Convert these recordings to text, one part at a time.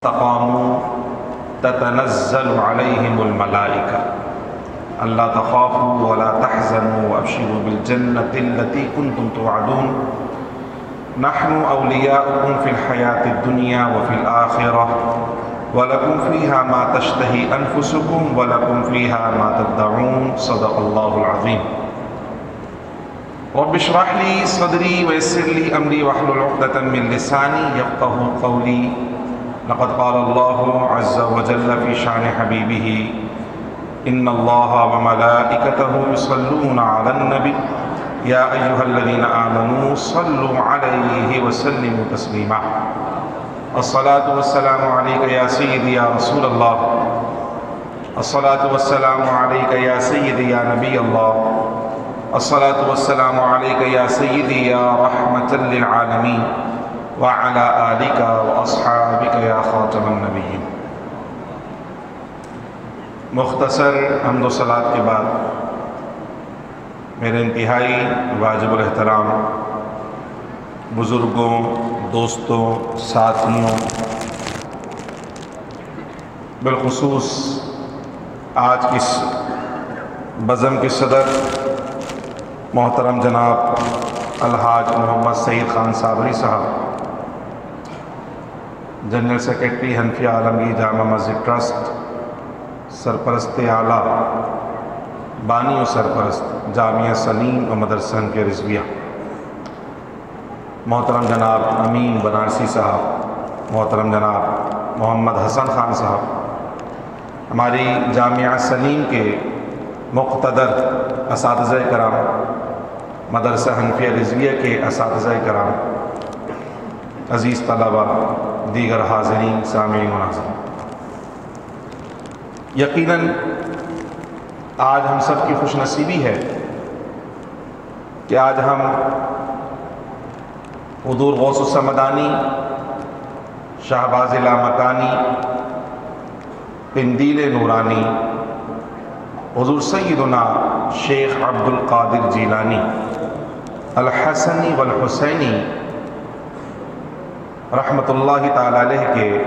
استقاموا تتنزل عليهم الملائكة ألا تخافوا ولا تحزنوا وأبشروا بالجنة التي كنتم توعدون نحن أولياؤكم في الحياة الدنيا وفي الآخرة ولكم فيها ما تشتهي أنفسكم ولكم فيها ما تدعون صدق الله العظيم رب اشرح لي صدري ويسر لي أمري واحلل عقدة من لساني يفقهوا قولي لقد قال الله عز وجل في شأن حبيبه إن الله وملائكته يصلون على النبي يا أيها الذين آمنوا صلوا عليه وسلموا تسليما الصلاة والسلام عليك يا سيدي يا رسول الله الصلاة والسلام عليك يا سيدي يا نبي الله الصلاة والسلام عليك يا سيدي يا رحمة للعالمين وعلى آلك وأصحابك يا خاتم النبيين. مختصر حمد و صلات کے بعد میرے انتہائی واجب الاحترام بزرگوں، دوستوں، ساتھیوں، بالخصوص آج کی بزم کے صدر محترم جناب الحاج محمد سعید خان صابری صاحب، جنرل سیکرٹری حنفیہ عالمگیر جامع مسجد ٹرسٹ، سرپرست اعلیٰ بانی و سرپرست جامعہ سلیم و مدرسہ حنفیہ رضویہ، محترم جناب امین بنارسی صاحب، محترم جناب محمد حسن خان صاحب، ہماری جامعہ سلیم کے مقتدر اساتذہ کرام، مدرسہ حنفیہ رضویہ کے اساتذہ کرام، عزیز طلبہ، دیگر حاضرین، سامعین و ناظرین، یقیناً آج ہم سب کی خوش نصیبی ہے کہ آج ہم حضور غوث السمدانی، شہباز لامکانی، قندیل نورانی، حضور سیدنا شیخ عبد القادر جیلانی الحسنی والحسینی رحمۃ اللہ تعالی علیہ کے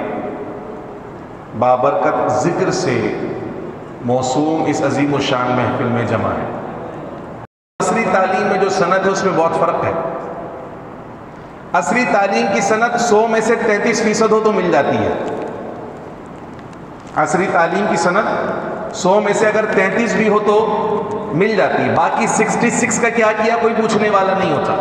بابرکت ذکر سے موسوم اس عظیم الشان محفل میں جمع ہے۔ عصری تعلیم میں جو سند ہے اس میں بہت فرق ہے۔ عصری تعلیم کی سند 100 میں سے 33% ہو تو مل جاتی ہے۔ عصری تعلیم کی سند 100 میں سے اگر 33 بھی ہو تو مل جاتی ہے، باقی 66 کا کیا کیا کوئی پوچھنے والا نہیں ہوتا۔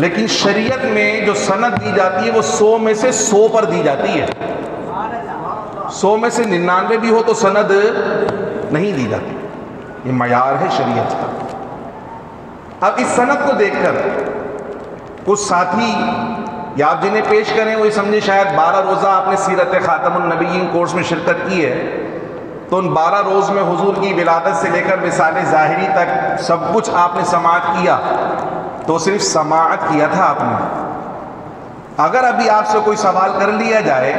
لیکن شریعت میں جو سند دی جاتی ہے وہ 100 میں سے 100 پر دی جاتی ہے۔ 100 میں سے 99 بھی ہو تو سند نہیں دی جاتی، یہ معیار ہے شریعت کا۔ اب اس سند کو دیکھ کر کچھ ساتھی یا آپ جنہیں پیش کریں وہ یہ سمجھے شاید 12 روزہ آپ نے سیرت خاتم النبیین کورس میں شرکت کی ہے تو ان 12 روز میں حضور کی ولادت سے لے کر مثال ظاہری تک سب کچھ آپ نے سماعت کیا، تو صرف سماعت کیا تھا آپ نے۔ اگر ابھی آپ سے کوئی سوال کر لیا جائے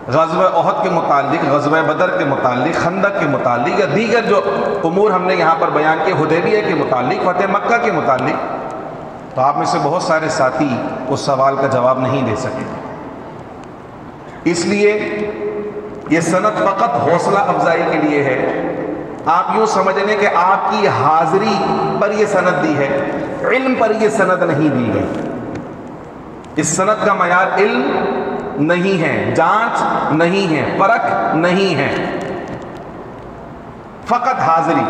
غزوہ احد کے متعلق، غزوہ بدر کے متعلق، خندق کے متعلق یا دیگر جو امور ہم نے یہاں پر بیان کیے، حدیبیہ کے متعلق، فتح مکہ کے متعلق، تو آپ میں سے بہت سارے ساتھی اس سوال کا جواب نہیں دے سکے۔ اس لیے یہ سند فقط حوصلہ افزائی کے لیے ہے۔ آپ یوں سمجھ لیں کہ آپ کی حاضری پر یہ سند دی ہے، علم پر یہ سند نہیں دی گئی۔ اس سند کا معیار علم نہیں ہے، جانچ نہیں ہے، پرکھ نہیں ہے، فقط حاضری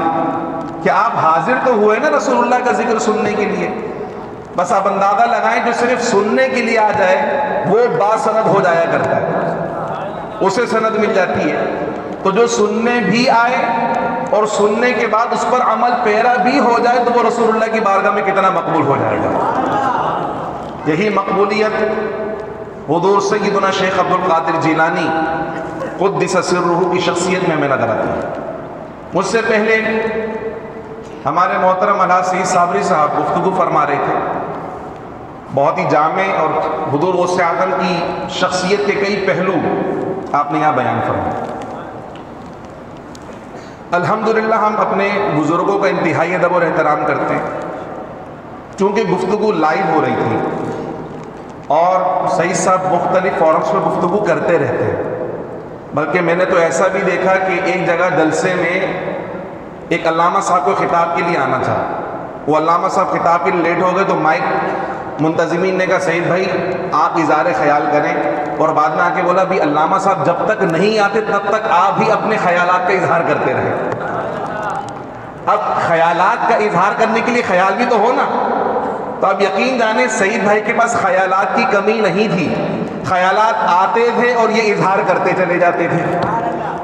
کہ آپ حاضر تو ہوئے نا رسول اللہ کا ذکر سننے کے لیے۔ بس آپ اندازہ لگائیں جو صرف سننے کے لیے آ جائے وہ باسند ہو جایا کرتا ہے، اسے سند مل جاتی ہے۔ تو جو سننے بھی آئے اور سننے کے بعد اس پر عمل پیرا بھی ہو جائے تو وہ رسول اللہ کی بارگاہ میں کتنا مقبول ہو جائے گا۔ یہی مقبولیت حضور سیدنا شیخ عبد القادر جیلانی قدس سرہ کی شخصیت میں ہمیں نظر آتی ہے۔ مجھ سے پہلے ہمارے محترم الحاج سعید صابری صاحب گفتگو فرما رہے تھے، بہت ہی جامع اور حضور غوث اعظم کی شخصیت کے کئی پہلو آپ نے یہاں بیان فرمائے۔ الحمدللہ ہم اپنے بزرگوں کا انتہائی ادب اور احترام کرتے ہیں۔ چونکہ گفتگو لائیو ہو رہی تھی اور سعید صاحب مختلف فورمز پہ گفتگو کرتے رہتے ہیں، بلکہ میں نے تو ایسا بھی دیکھا کہ ایک جگہ جلسے میں ایک علامہ صاحب کو خطاب کے لیے آنا تھا، وہ علامہ صاحب خطاب کے لیے لیٹ ہو گئے تو مائک منتظمین نے کہا سعید بھائی آپ اظہار خیال کریں، اور بعد میں آ کے بولا بھی علامہ صاحب جب تک نہیں آتے تب تک آپ بھی اپنے خیالات کا اظہار کرتے رہیں۔ اب خیالات کا اظہار کرنے کے لیے خیال بھی تو ہو نا، تو اب یقین جانیں سعید بھائی کے پاس خیالات کی کمی نہیں تھی، خیالات آتے تھے اور یہ اظہار کرتے چلے جاتے تھے۔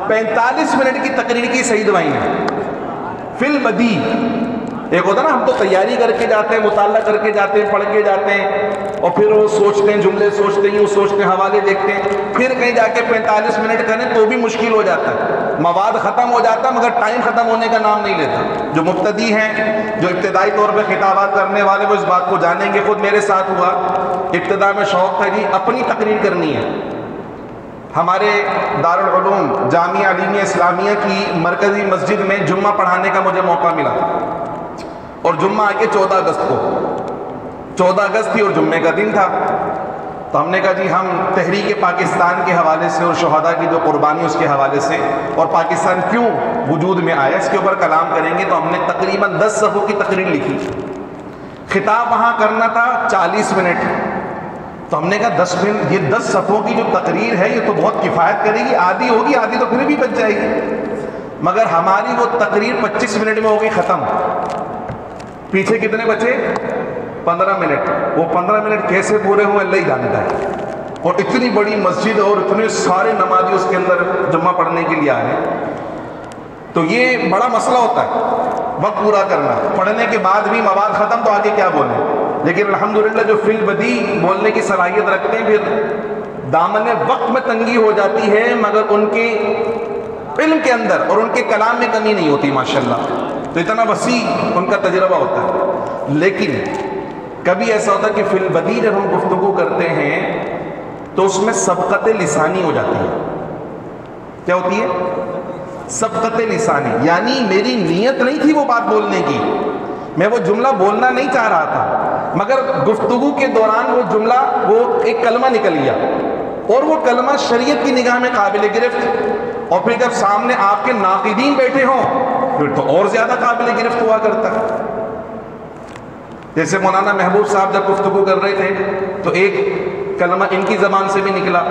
45 منٹ کی تقریر کی سعید بھائی نے فی البدی، ایک ہوتا نا ہم تو تیاری کر کے جاتے ہیں، مطالعہ کر کے جاتے ہیں، پڑھ کے جاتے ہیں، اور پھر وہ سوچتے ہیں، جملے سوچتے ہیں، یوں سوچتے ہیں، حوالے دیکھتے ہیں، پھر کہیں جا کے 45 منٹ کریں تو بھی مشکل ہو جاتا ہے، مواد ختم ہو جاتا ہے مگر ٹائم ختم ہونے کا نام نہیں لیتا۔ جو مبتدی ہیں، جو ابتدائی طور پہ خطابات کرنے والے، وہ اس بات کو جانیں گے، خود میرے ساتھ ہوا، ابتدا میں شوق تھا جی اپنی تقریر کرنی ہے۔ ہمارے دارالعلوم جامعہ علیمیہ اسلامیہ کی مرکزی مسجد میں جمعہ پڑھانے کا مجھے موقع ملا، اور جمعہ آگے 14 اگست کو 14 اگست تھی اور جمعے کا دن تھا، تو ہم نے کہا جی ہم تحریک پاکستان کے حوالے سے اور شہداء کی جو قربانی اس کے حوالے سے اور پاکستان کیوں وجود میں آیا اس کے اوپر کلام کریں گے، تو ہم نے تقریباً 10 صفحوں کی تقریر لکھی۔ خطاب وہاں کرنا تھا 40 منٹ، تو ہم نے کہا 10 منٹ، یہ 10 صفحوں کی جو تقریر ہے یہ تو بہت کفایت کرے گی، آدھی ہوگی، آدھی تو پھر بھی بچ جائے گی، مگر ہماری وہ تقریر 25 منٹ میں ہو گئی ختم۔ پیچھے کتنے بچے؟ 15 منٹ۔ وہ 15 منٹ کیسے پورے ہوئے اللہ ہی جانتا ہے، اور اتنی بڑی مسجد اور اتنے سارے نمازی اس کے اندر جمعہ پڑھنے کے لیے آئے، تو یہ بڑا مسئلہ ہوتا ہے وقت پورا کرنا، پڑھنے کے بعد بھی مواد ختم تو آگے کیا بولیں۔ لیکن الحمدللہ جو فی البدی بولنے کی صلاحیت رکھتے ہیں، پھر دامن وقت میں تنگی ہو جاتی ہے مگر ان کے علم کے اندر اور ان کے کلام میں کمی نہیں ہوتی ماشاءاللہ، تو اتنا وسیع ان کا تجربہ ہوتا ہے۔ لیکن کبھی ایسا ہوتا ہے کہ فی البدی جب ہم گفتگو کرتے ہیں تو اس میں سبقت لسانی ہو جاتی ہے۔ کیا ہوتی ہے؟ سبقت لسانی، یعنی میری نیت نہیں تھی وہ بات بولنے کی، میں وہ جملہ بولنا نہیں چاہ رہا تھا، مگر گفتگو کے دوران وہ جملہ، وہ ایک کلمہ نکل گیا، اور وہ کلمہ شریعت کی نگاہ میں قابل گرفت، اور پھر جب سامنے آپ کے ناقدین بیٹھے ہوں پھر تو اور زیادہ قابل گرفت ہوا کرتا ہے۔ جیسے مولانا محبوب صاحب جب گفتگو کر رہے تھے تو ایک کلمہ ان کی زبان سے بھی نکلا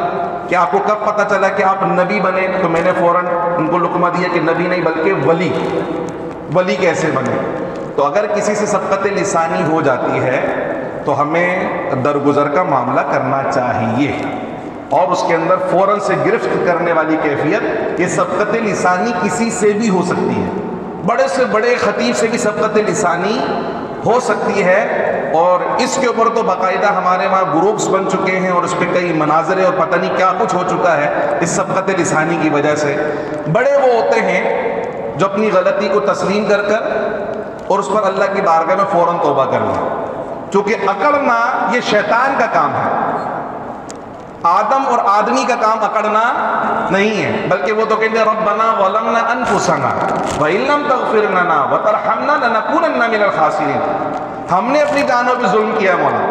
کہ آپ کو کب پتہ چلا کہ آپ نبی بنے، تو میں نے فوراً ان کو لقمہ دیا کہ نبی نہیں بلکہ ولی، ولی کیسے بنے۔ تو اگر کسی سے سبقت لسانی ہو جاتی ہے تو ہمیں درگزر کا معاملہ کرنا چاہیے، اور اس کے اندر فوراً سے گرفت کرنے والی کیفیت، یہ سبقت لسانی کسی سے بھی ہو سکتی ہے، بڑے سے بڑے خطیب سے بھی سبقت لسانی ہو سکتی ہے، اور اس کے اوپر تو باقاعدہ ہمارے وہاں گروپس بن چکے ہیں اور اس پہ کئی مناظرے اور پتہ نہیں کیا کچھ ہو چکا ہے اس سبقت لسانی کی وجہ سے۔ بڑے وہ ہوتے ہیں جو اپنی غلطی کو تسلیم کر کر اور اس پر اللہ کی بارگاہ میں فوراً توبہ کر لیں، چونکہ اکڑنا یہ شیطان کا کام ہے، آدم اور آدمی کا کام اکڑنا نہیں ہے، بلکہ وہ تو کہتے ہیں ربنا ظلمنا انفسنا وان لم تغفر لنا وترحمنا لنکونن من الخاسرین، ہم نے اپنی جانوں پہ ظلم کیا مولا،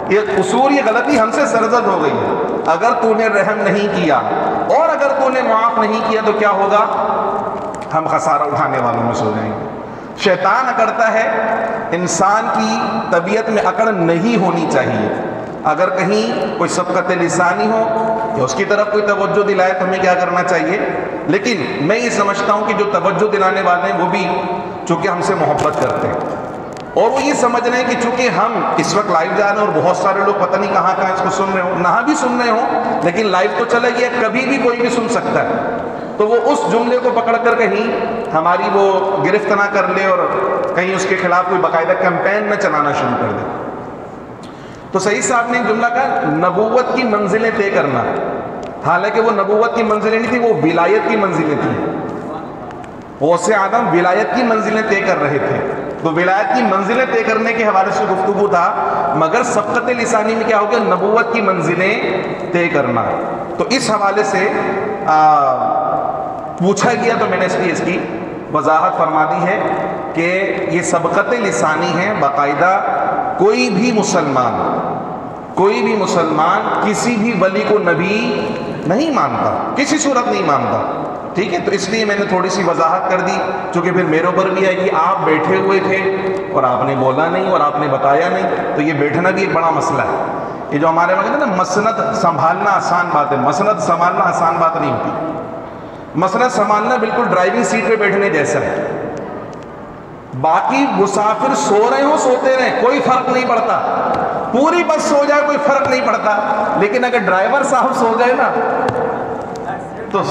یہ قصور، یہ غلطی ہم سے سرزد ہو گئی ہے، اگر تو نے رحم نہیں کیا اور اگر تو نے معاف نہیں کیا تو کیا ہوگا؟ ہم خسارہ اٹھانے والوں میں سو جائیں گے۔ شیطان اکڑتا ہے، انسان کی طبیعت میں اکڑ نہیں ہونی چاہیے۔ اگر کہیں کوئی سبقت لسانی ہو یا اس کی طرف کوئی توجہ دلائے تو ہمیں کیا کرنا چاہیے، لیکن میں یہ سمجھتا ہوں کہ جو توجہ دلانے والے ہیں وہ بھی چونکہ ہم سے محبت کرتے ہیں، اور وہ یہ سمجھ رہے ہیں کہ چونکہ ہم اس وقت لائیو جا رہے ہیں اور بہت سارے لوگ پتہ نہیں کہاں کہاں اس کو سن رہے ہوں، نہ بھی سن رہے ہوں لیکن لائیو تو چلا گیا، کبھی بھی کوئی بھی سن سکتا ہے، تو وہ اس جملے کو پکڑ کر کہیں ہماری وہ گرفت نہ کر لے اور کہیں اس کے خلاف کوئی باقاعدہ کیمپین نہ چلانا شروع کر دے۔ تو سعید صاحب نے ایک جملہ کہا، نبوت کی منزلیں طے کرنا، حالانکہ وہ نبوت کی منزلیں نہیں تھی، وہ ولایت کی منزلیں تھیں۔ غوث اعظم ولایت کی منزلیں طے کر رہے تھے، تو ولایت کی منزلیں طے کرنے کے حوالے سے گفتگو تھا، مگر سبقت لسانی میں کیا ہو گیا؟ نبوت کی منزلیں طے کرنا۔ تو اس حوالے سے پوچھا گیا تو میں نے اس کی وضاحت فرما دی ہے کہ یہ سبقت لسانی ہے، باقاعدہ کوئی بھی مسلمان کوئی بھی مسلمان کسی بھی ولی کو نبی نہیں مانتا، کسی صورت نہیں مانتا، ٹھیک ہے؟ تو اس لیے میں نے تھوڑی سی وضاحت کر دی، چونکہ پھر میرے اوپر بھی ہے کہ آپ بیٹھے ہوئے تھے اور آپ نے بولا نہیں اور آپ نے بتایا نہیں، تو یہ بیٹھنا بھی ایک بڑا مسئلہ ہے۔ یہ جو ہمارے وہاں کہتے ہیں نا مسند سنبھالنا آسان بات ہے، مسند سنبھالنا آسان بات نہیں ہوتی۔ مسند سنبھالنا بالکل ڈرائیونگ سیٹ پہ بیٹھنے جیسا ہے، باقی مسافر سو رہے ہوں سوتے رہیں کوئی فرق نہیں پڑتا، پوری بس سو جائے کوئی فرق نہیں پڑتا، لیکن اگر ڈرائیور صاحب سو گئے نا تو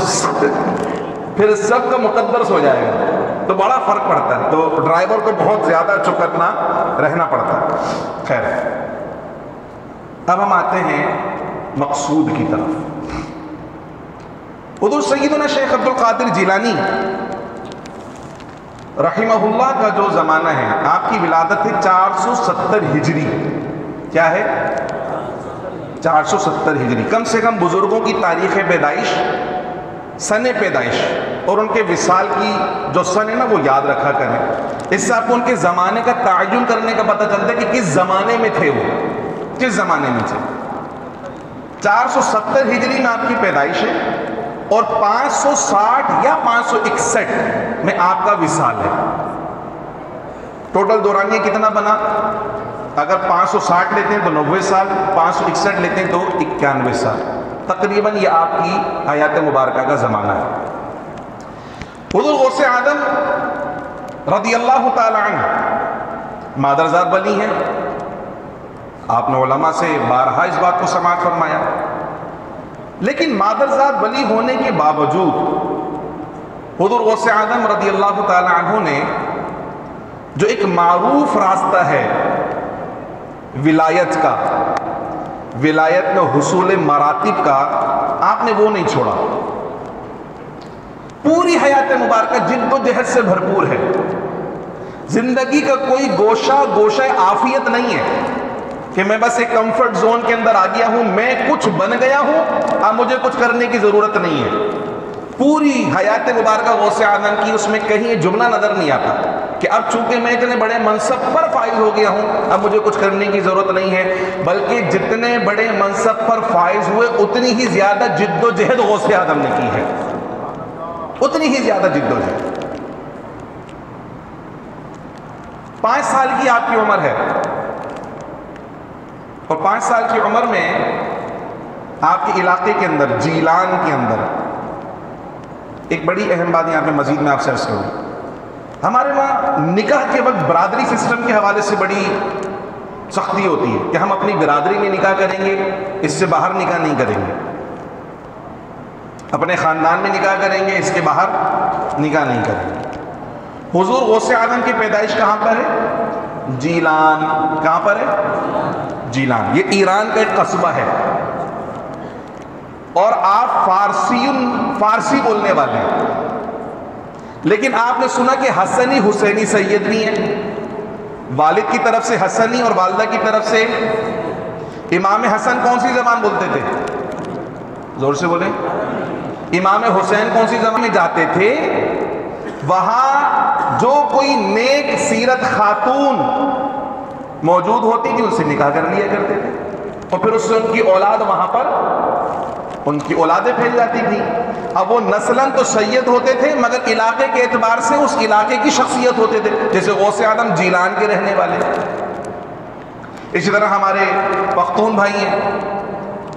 پھر سب کا مقدر سو جائے گا، تو بڑا فرق پڑتا ہے، تو ڈرائیور کو بہت زیادہ چوکنا رہنا پڑتا ہے۔ خیر، اب ہم آتے ہیں مقصود کی طرف۔ حضور سیدنا شیخ عبد القادر جیلانی رحمہ اللہ کا جو زمانہ ہے، آپ کی ولادت ہے 470 ہجری، کیا ہے 470 ہجری۔ کم سے کم بزرگوں کی تاریخ پیدائش، سن پیدائش اور ان کے وصال کی جو سن ہے نا وہ یاد رکھا کریں، اس سے آپ کو ان کے زمانے کا تعین کرنے کا پتہ چلتا ہے کہ کس زمانے میں تھے، وہ کس زمانے میں تھے۔ 470 ہجری میں آپ کی پیدائش ہے اور 560 یا 561 میں آپ کا وصال ہے۔ ٹوٹل دورانیہ کتنا بنا؟ اگر 560 لیتے ہیں تو 90 سال، 561 لیتے ہیں تو 91 سال، تقریباً یہ آپ کی حیات مبارکہ کا زمانہ ہے۔ حضور غوث اعظم رضی اللہ تعالی عنہ مادرزاد ولی ہیں، آپ نے علماء سے بارہا اس بات کو سماعت فرمایا، لیکن مادرزاد ولی ہونے کے باوجود حضور غوث اعظم رضی اللہ تعالی عنہ نے جو ایک معروف راستہ ہے ولایت کا، ولایت میں حصول مراتب کا، آپ نے وہ نہیں چھوڑا۔ پوری حیات مبارکہ جد و جہد سے بھرپور ہے، زندگی کا کوئی گوشہ عافیت نہیں ہے کہ میں بس ایک کمفرٹ زون کے اندر آ گیا ہوں، میں کچھ بن گیا ہوں، اب مجھے کچھ کرنے کی ضرورت نہیں ہے۔ پوری حیات مبارکہ غوث اعظم کی اس میں کہیں یہ جملہ نظر نہیں آتا کہ اب چونکہ میں اتنے بڑے منصب پر فائز ہو گیا ہوں اب مجھے کچھ کرنے کی ضرورت نہیں ہے، بلکہ جتنے بڑے منصب پر فائز ہوئے اتنی ہی زیادہ جد و جہد غوث اعظم نے کی ہے، اتنی ہی زیادہ جد و جہد۔ 5 سال کی آپ کی عمر ہے اور 5 سال کی عمر میں آپ کے علاقے کے اندر، جیلان کے اندر، ایک بڑی اہم بات یہاں پہ مزید میں آپ سے عرض کروں، ہمارے وہاں نکاح کے وقت برادری سسٹم کے حوالے سے بڑی سختی ہوتی ہے کہ ہم اپنی برادری میں نکاح کریں گے، اس سے باہر نکاح نہیں کریں گے، اپنے خاندان میں نکاح کریں گے، اس کے باہر نکاح نہیں کریں گے۔ حضور غوث اعظم کی پیدائش کہاں پر ہے؟ جیلان۔ کہاں پر ہے؟ جیلان۔ یہ ایران کا ایک قصبہ ہے اور آپ فارسی بولنے والے ہیں، لیکن آپ نے سنا کہ حسنی حسینی سید بھی ہیں، والد کی طرف سے حسنی اور والدہ کی طرف سے امام حسن کون سی زبان بولتے تھے؟ زور سے بولیں۔ امام حسین کون سی زبان میں جاتے تھے؟ وہاں جو کوئی نیک سیرت خاتون موجود ہوتی تھی ان سے نکاح کر لیا کرتے تھے اور پھر اس سے ان کی اولاد وہاں پر، ان کی اولادیں پھیل جاتی تھی۔ اب وہ نسلاً تو سید ہوتے تھے مگر علاقے کے اعتبار سے اس علاقے کی شخصیت ہوتے تھے، جیسے غوث اعظم جیلان کے رہنے والے۔ اسی طرح ہمارے پختون بھائی ہیں،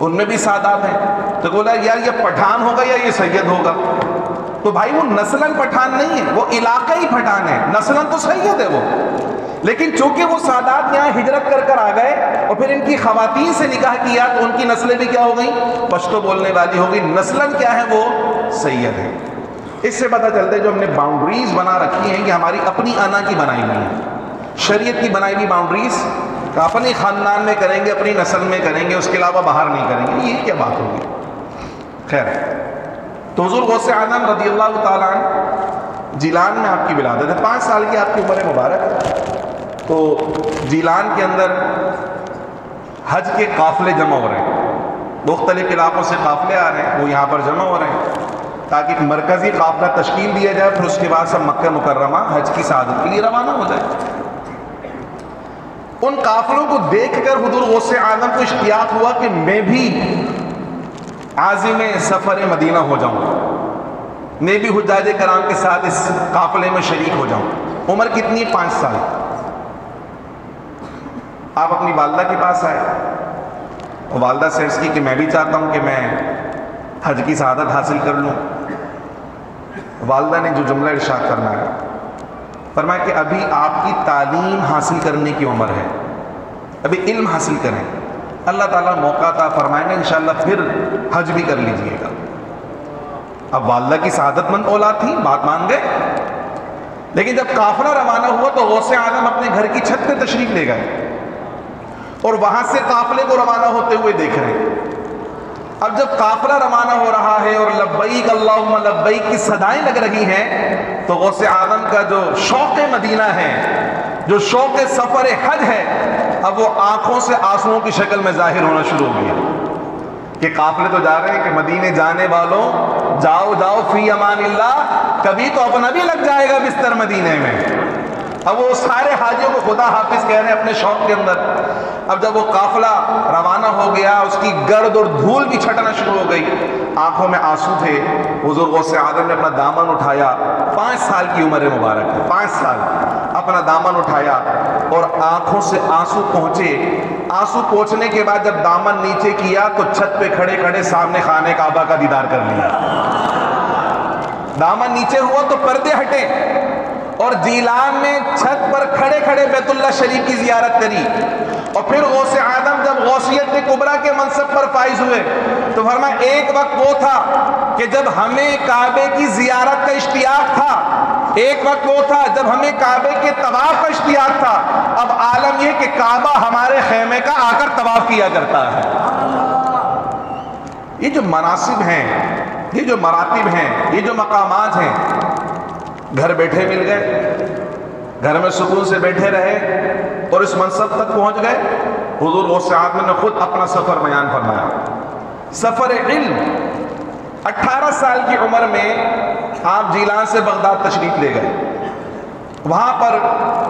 ان میں بھی سادات ہیں، تو بولا یار یہ پٹھان ہوگا یا یہ سید ہوگا؟ تو بھائی وہ نسلاً پٹھان نہیں ہے، وہ علاقائی پٹھان ہے، نسلاً تو سید ہے وہ، لیکن چونکہ وہ سادات یہاں ہجرت کر آ گئے اور پھر ان کی خواتین سے نکاح کیا تو ان کی نسلیں بھی کیا ہو گئیں؟ پشتو بولنے والی ہو گئی، نسلاً کیا ہے؟ وہ سید ہے۔ اس سے پتہ چلتا ہے جو ہم نے باؤنڈریز بنا رکھی ہیں کہ ہماری اپنی انا کی بنائی ہوئی ہیں، شریعت کی بنائی ہوئی باؤنڈریز، اپنی خاندان میں کریں گے، اپنی نسل میں کریں گے، اس کے علاوہ باہر نہیں کریں گے، یہ کیا بات ہوگی؟ خیر، تو حضور غوث اعظم رضی اللہ تعالیٰ عنہ جیلان میں آپ کی ولادت ہے، 5 سال کی آپ کی عمر مبارک۔ تو جیلان کے اندر حج کے قافلے جمع ہو رہے ہیں، مختلف علاقوں سے قافلے آ رہے ہیں، وہ یہاں پر جمع ہو رہے ہیں تاکہ ایک مرکزی قافلہ تشکیل دیا جائے، پھر اس کے بعد سب مکہ مکرمہ حج کی سعادت کے لیے روانہ ہو جائے۔ ان قافلوں کو دیکھ کر حضور غوث اعظم کو اشتیاق ہوا کہ میں بھی عازم سفر مدینہ ہو جاؤں، میں بھی حجاج کرام کے ساتھ اس قافلے میں شریک ہو جاؤں۔ عمر کتنی ہے؟ 5 سال۔ آپ اپنی والدہ کے پاس آئے، والدہ سے عرض کی کہ میں بھی چاہتا ہوں کہ میں حج کی سعادت حاصل کر لوں۔ والدہ نے جو جملہ ارشاد کرنا ہے، فرمایا کہ ابھی آپ کی تعلیم حاصل کرنے کی عمر ہے، ابھی علم حاصل کریں، اللہ تعالیٰ موقع عطا فرمائیں گے انشاءاللہ پھر حج بھی کر لیجئے گا۔ اب والدہ کی سعادت مند اولاد تھی، بات مان گئے۔ لیکن جب قافلہ روانہ ہوا تو غوث اعظم اپنے گھر کی چھت پہ تشریف لے گئے اور وہاں سے قافلے کو روانہ ہوتے ہوئے دیکھ رہے ہیں۔ اب جب قافلہ روانہ ہو رہا ہے اور لبیک اللہم لبیک کی صدائیں لگ رہی ہیں تو غوث اعظم کا جو شوق مدینہ ہے، جو شوق سفر حج ہے، اب وہ آنکھوں سے آنسوؤں کی شکل میں ظاہر ہونا شروع ہو گیا کہ قافلے تو جا رہے ہیں کہ مدینے جانے والوں جاؤ جاؤ فی امان اللہ، کبھی تو اپنا بھی لگ جائے گا بستر مدینے میں۔ اب وہ سارے حاجیوں کو خدا حافظ کہہ رہے ہیں اپنے شوق کے اندر۔ اب جب وہ قافلہ روانہ ہو گیا، اس کی گرد اور دھول بھی چھٹنا شروع ہو گئی، آنکھوں میں آنسو تھے، حضور غوث اعظم نے اپنا دامن اٹھایا، 5 سال کی عمر مبارک ہے، 5 سال، اپنا دامن اٹھایا اور آنکھوں سے آنسو پہنچے۔ آنسو پہنچنے کے بعد جب دامن نیچے کیا تو چھت پہ کھڑے کھڑے سامنے خانہ کعبہ کا دیدار کر لیا۔ دامن نیچے ہوا تو پردے ہٹے اور جیلان میں چھت پر کھڑے کھڑے بیت اللہ شریف کی زیارت کری۔ اور پھر غوث اعظم جب غوثیت کبریٰ کے منصب پر فائز ہوئے تو فرمایا ایک وقت وہ تھا کہ جب ہمیں کعبے کی زیارت کا اشتیاق تھا، ایک وقت وہ تھا جب ہمیں کعبے کے طواف کا اشتیاق تھا، اب عالم یہ کہ کعبہ ہمارے خیمے کا آ کر طواف کیا کرتا ہے۔ یہ جو مناصب ہیں، یہ جو مراتب ہیں، یہ جو مقامات ہیں، گھر بیٹھے مل گئے، گھر میں سکون سے بیٹھے رہے اور اس منصب تک پہنچ گئے۔ حضور غوث اعظم نے خود اپنا سفر بیان فرمایا، سفر علم۔ 18 سال کی عمر میں آپ جیلان سے بغداد تشریف لے گئے، وہاں پر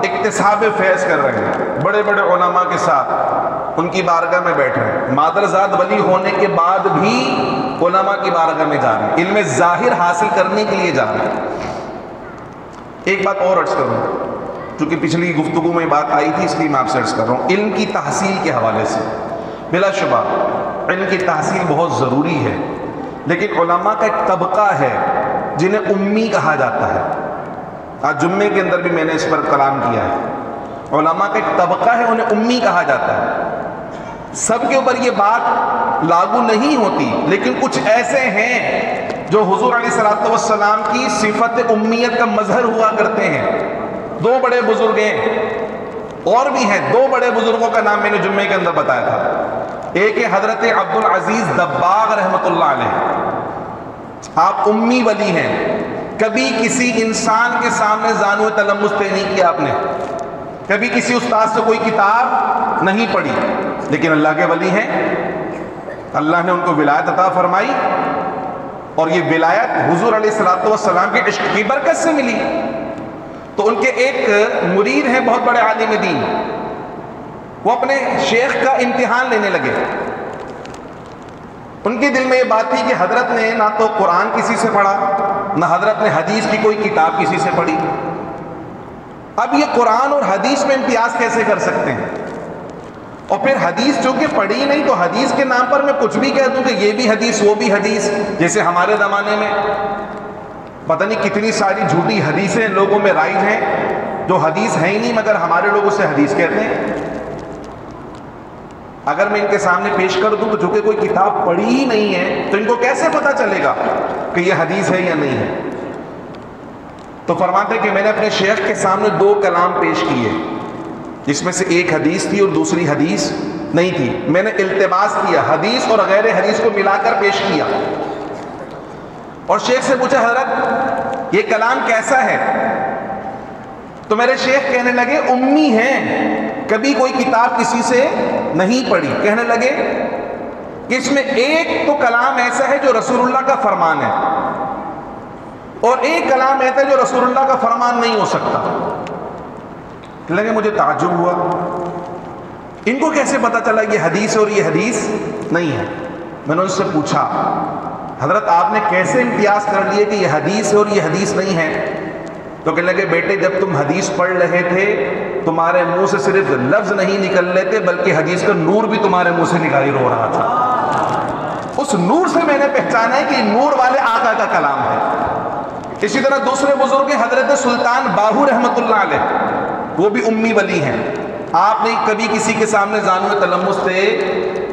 اکتساب فیض کر رہے ہیں، بڑے بڑے علماء کے ساتھ ان کی بارگاہ میں بیٹھ رہے ہیں، مادرزاد ولی ہونے کے بعد بھی علماء کی بارگاہ میں جا رہے ہیں، علم ظاہر حاصل کرنے کے لیے جا رہے ہیں۔ ایک بات اور عرض کروں، چونکہ پچھلی گفتگو میں بات آئی تھی اس لیے میں آپ سے عرض کر رہا ہوں، علم کی تحصیل کے حوالے سے بلا شبہ علم کی تحصیل بہت ضروری ہے، لیکن علماء کا ایک طبقہ ہے جنہیں امی کہا جاتا ہے۔ آج جمعے کے اندر بھی میں نے اس پر کلام کیا ہے، علماء کا ایک طبقہ ہے، انہیں امی کہا جاتا ہے۔ سب کے اوپر یہ بات لاگو نہیں ہوتی، لیکن کچھ ایسے ہیں جو حضور علیہ السلام کی صفت امیت کا مظہر ہوا کرتے ہیں۔ 2 بڑے بزرگ ہیں، اور بھی ہیں، 2 بڑے بزرگوں کا نام میں نے جمعے کے اندر بتایا تھا۔ ایک ہے حضرت عبدالعزیز دباغ رحمۃ اللہ علیہ، آپ امی ولی ہیں، کبھی کسی انسان کے سامنے زانو تلمس طے نہیں کیا آپ نے، کبھی کسی استاد سے کوئی کتاب نہیں پڑھی، لیکن اللہ کے ولی ہیں، اللہ نے ان کو ولایت عطا فرمائی، اور یہ ولایت حضور علیہ السلام کے عشق کی برکت سے ملی۔ تو ان کے ایک مرید ہیں بہت بڑے عالم دین، وہ اپنے شیخ کا امتحان لینے لگے۔ ان کے دل میں یہ بات تھی کہ حضرت نے نہ تو قرآن کسی سے پڑھا، نہ حضرت نے حدیث کی کوئی کتاب کسی سے پڑھی، اب یہ قرآن اور حدیث میں امتیاز کیسے کر سکتے ہیں؟ اور پھر حدیث چونکہ پڑھی نہیں تو حدیث کے نام پر میں کچھ بھی کہہ دوں کہ یہ بھی حدیث وہ بھی حدیث، جیسے ہمارے زمانے میں پتہ نہیں کتنی ساری جھوٹی حدیثیں لوگوں میں رائج ہیں جو حدیث ہیں ہی نہیں مگر ہمارے لوگ اسے حدیث کہتے ہیں۔ اگر میں ان کے سامنے پیش کر دوں تو چونکہ کوئی کتاب پڑھی ہی نہیں ہے تو ان کو کیسے پتہ چلے گا کہ یہ حدیث ہے یا نہیں ہے؟ تو فرماتے کہ میں نے اپنے شیخ کے سامنے 2 کلام پیش کیے، جس میں سے ایک حدیث تھی اور دوسری حدیث نہیں تھی۔ میں نے التباس کیا، حدیث اور غیر حدیث کو ملا کر پیش کیا، اور شیخ سے پوچھا حضرت یہ کلام کیسا ہے؟ تو میرے شیخ کہنے لگے امی ہیں، کبھی کوئی کتاب کسی سے نہیں پڑھی۔ کہنے لگے کہ اس میں ایک تو کلام ایسا ہے جو رسول اللہ کا فرمان ہے، اور ایک کلام ایسا ہے جو رسول اللہ کا فرمان نہیں ہو سکتا۔ لگے مجھے تعجب ہوا، ان کو کیسے پتا چلا یہ حدیث ہے اور یہ حدیث نہیں ہے؟ میں نے ان سے پوچھا حضرت آپ نے کیسے امتیاز کر لیے کہ یہ حدیث ہے اور یہ حدیث نہیں ہے؟ تو کہنے لگے بیٹے جب تم حدیث پڑھ رہے تھے تمہارے منہ سے صرف لفظ نہیں نکل رہے تھے بلکہ حدیث کا نور بھی تمہارے منہ سے نکال ہو رہا تھا. اس نور سے میں نے پہچانا ہے کہ نور والے آقا کا کلام ہے. اسی طرح دوسرے بزرگ حضرت سلطان باہو رحمۃ اللہ علیہ، وہ بھی امی ولی ہیں. آپ نے کبھی کسی کے سامنے زانو تلمس سے